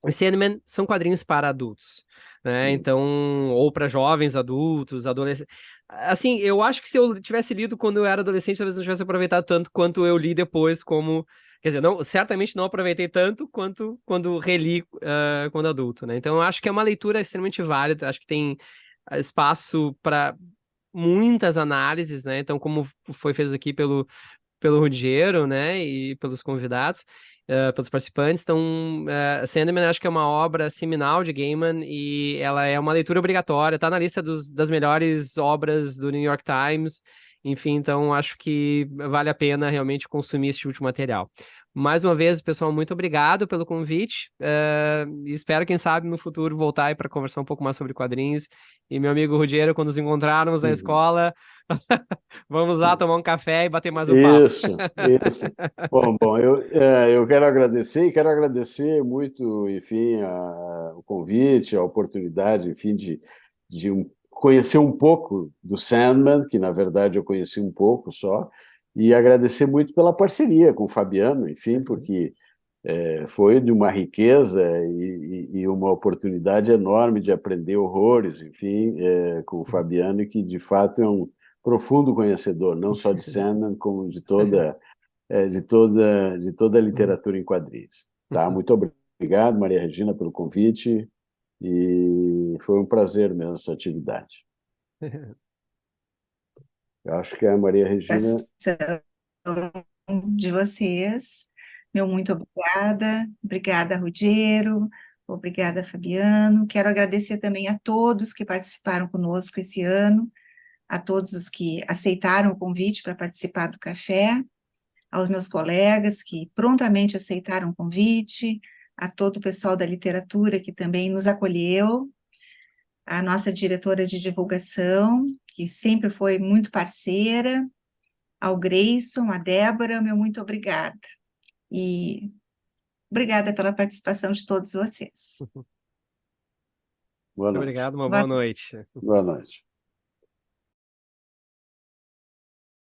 E Sandman são quadrinhos para adultos, né? Então, ou para jovens adultos, adolescentes. Assim, eu acho que se eu tivesse lido quando eu era adolescente, talvez não tivesse aproveitado tanto quanto eu li depois, como. Quer dizer, não, certamente não aproveitei tanto quanto quando reli quando adulto, né? Então, eu acho que é uma leitura extremamente válida, acho que tem espaço para muitas análises, né? Então, como foi feito aqui pelo Ruggiero, né, e pelos convidados, pelos participantes. Então, Sandman acho que é uma obra seminal de Gaiman e ela é uma leitura obrigatória, está na lista das melhores obras do New York Times, enfim, então acho que vale a pena realmente consumir esse tipo de material. Mais uma vez, pessoal, muito obrigado pelo convite. E espero, quem sabe, no futuro voltar para conversar um pouco mais sobre quadrinhos. E meu amigo Ruggiero, quando nos encontrarmos na escola, vamos lá tomar um café e bater mais um papo. Isso. Bom, eu quero agradecer e quero agradecer muito, enfim, o convite, a oportunidade, enfim, de conhecer um pouco do Sandman, que na verdade eu conheci um pouco só, e agradecer muito pela parceria com o Fabiano, enfim, porque foi de uma riqueza e uma oportunidade enorme de aprender horrores, enfim, com o Fabiano, que de fato é um profundo conhecedor, não só de Sandman, como de toda a literatura em quadrinhos. Tá? Muito obrigado, Maria Regina, pelo convite, e foi um prazer mesmo essa atividade. Eu acho que a Maria Regina... de vocês. Meu muito obrigada. Obrigada, Ruggiero. Obrigada, Fabiano. Quero agradecer também a todos que participaram conosco esse ano, a todos os que aceitaram o convite para participar do café, aos meus colegas que prontamente aceitaram o convite, a todo o pessoal da literatura que também nos acolheu, a nossa diretora de divulgação, que sempre foi muito parceira, ao Grayson, à Débora, meu muito obrigada. E obrigada pela participação de todos vocês. Boa Muito noite. obrigado, uma Boa boa noite. Boa noite.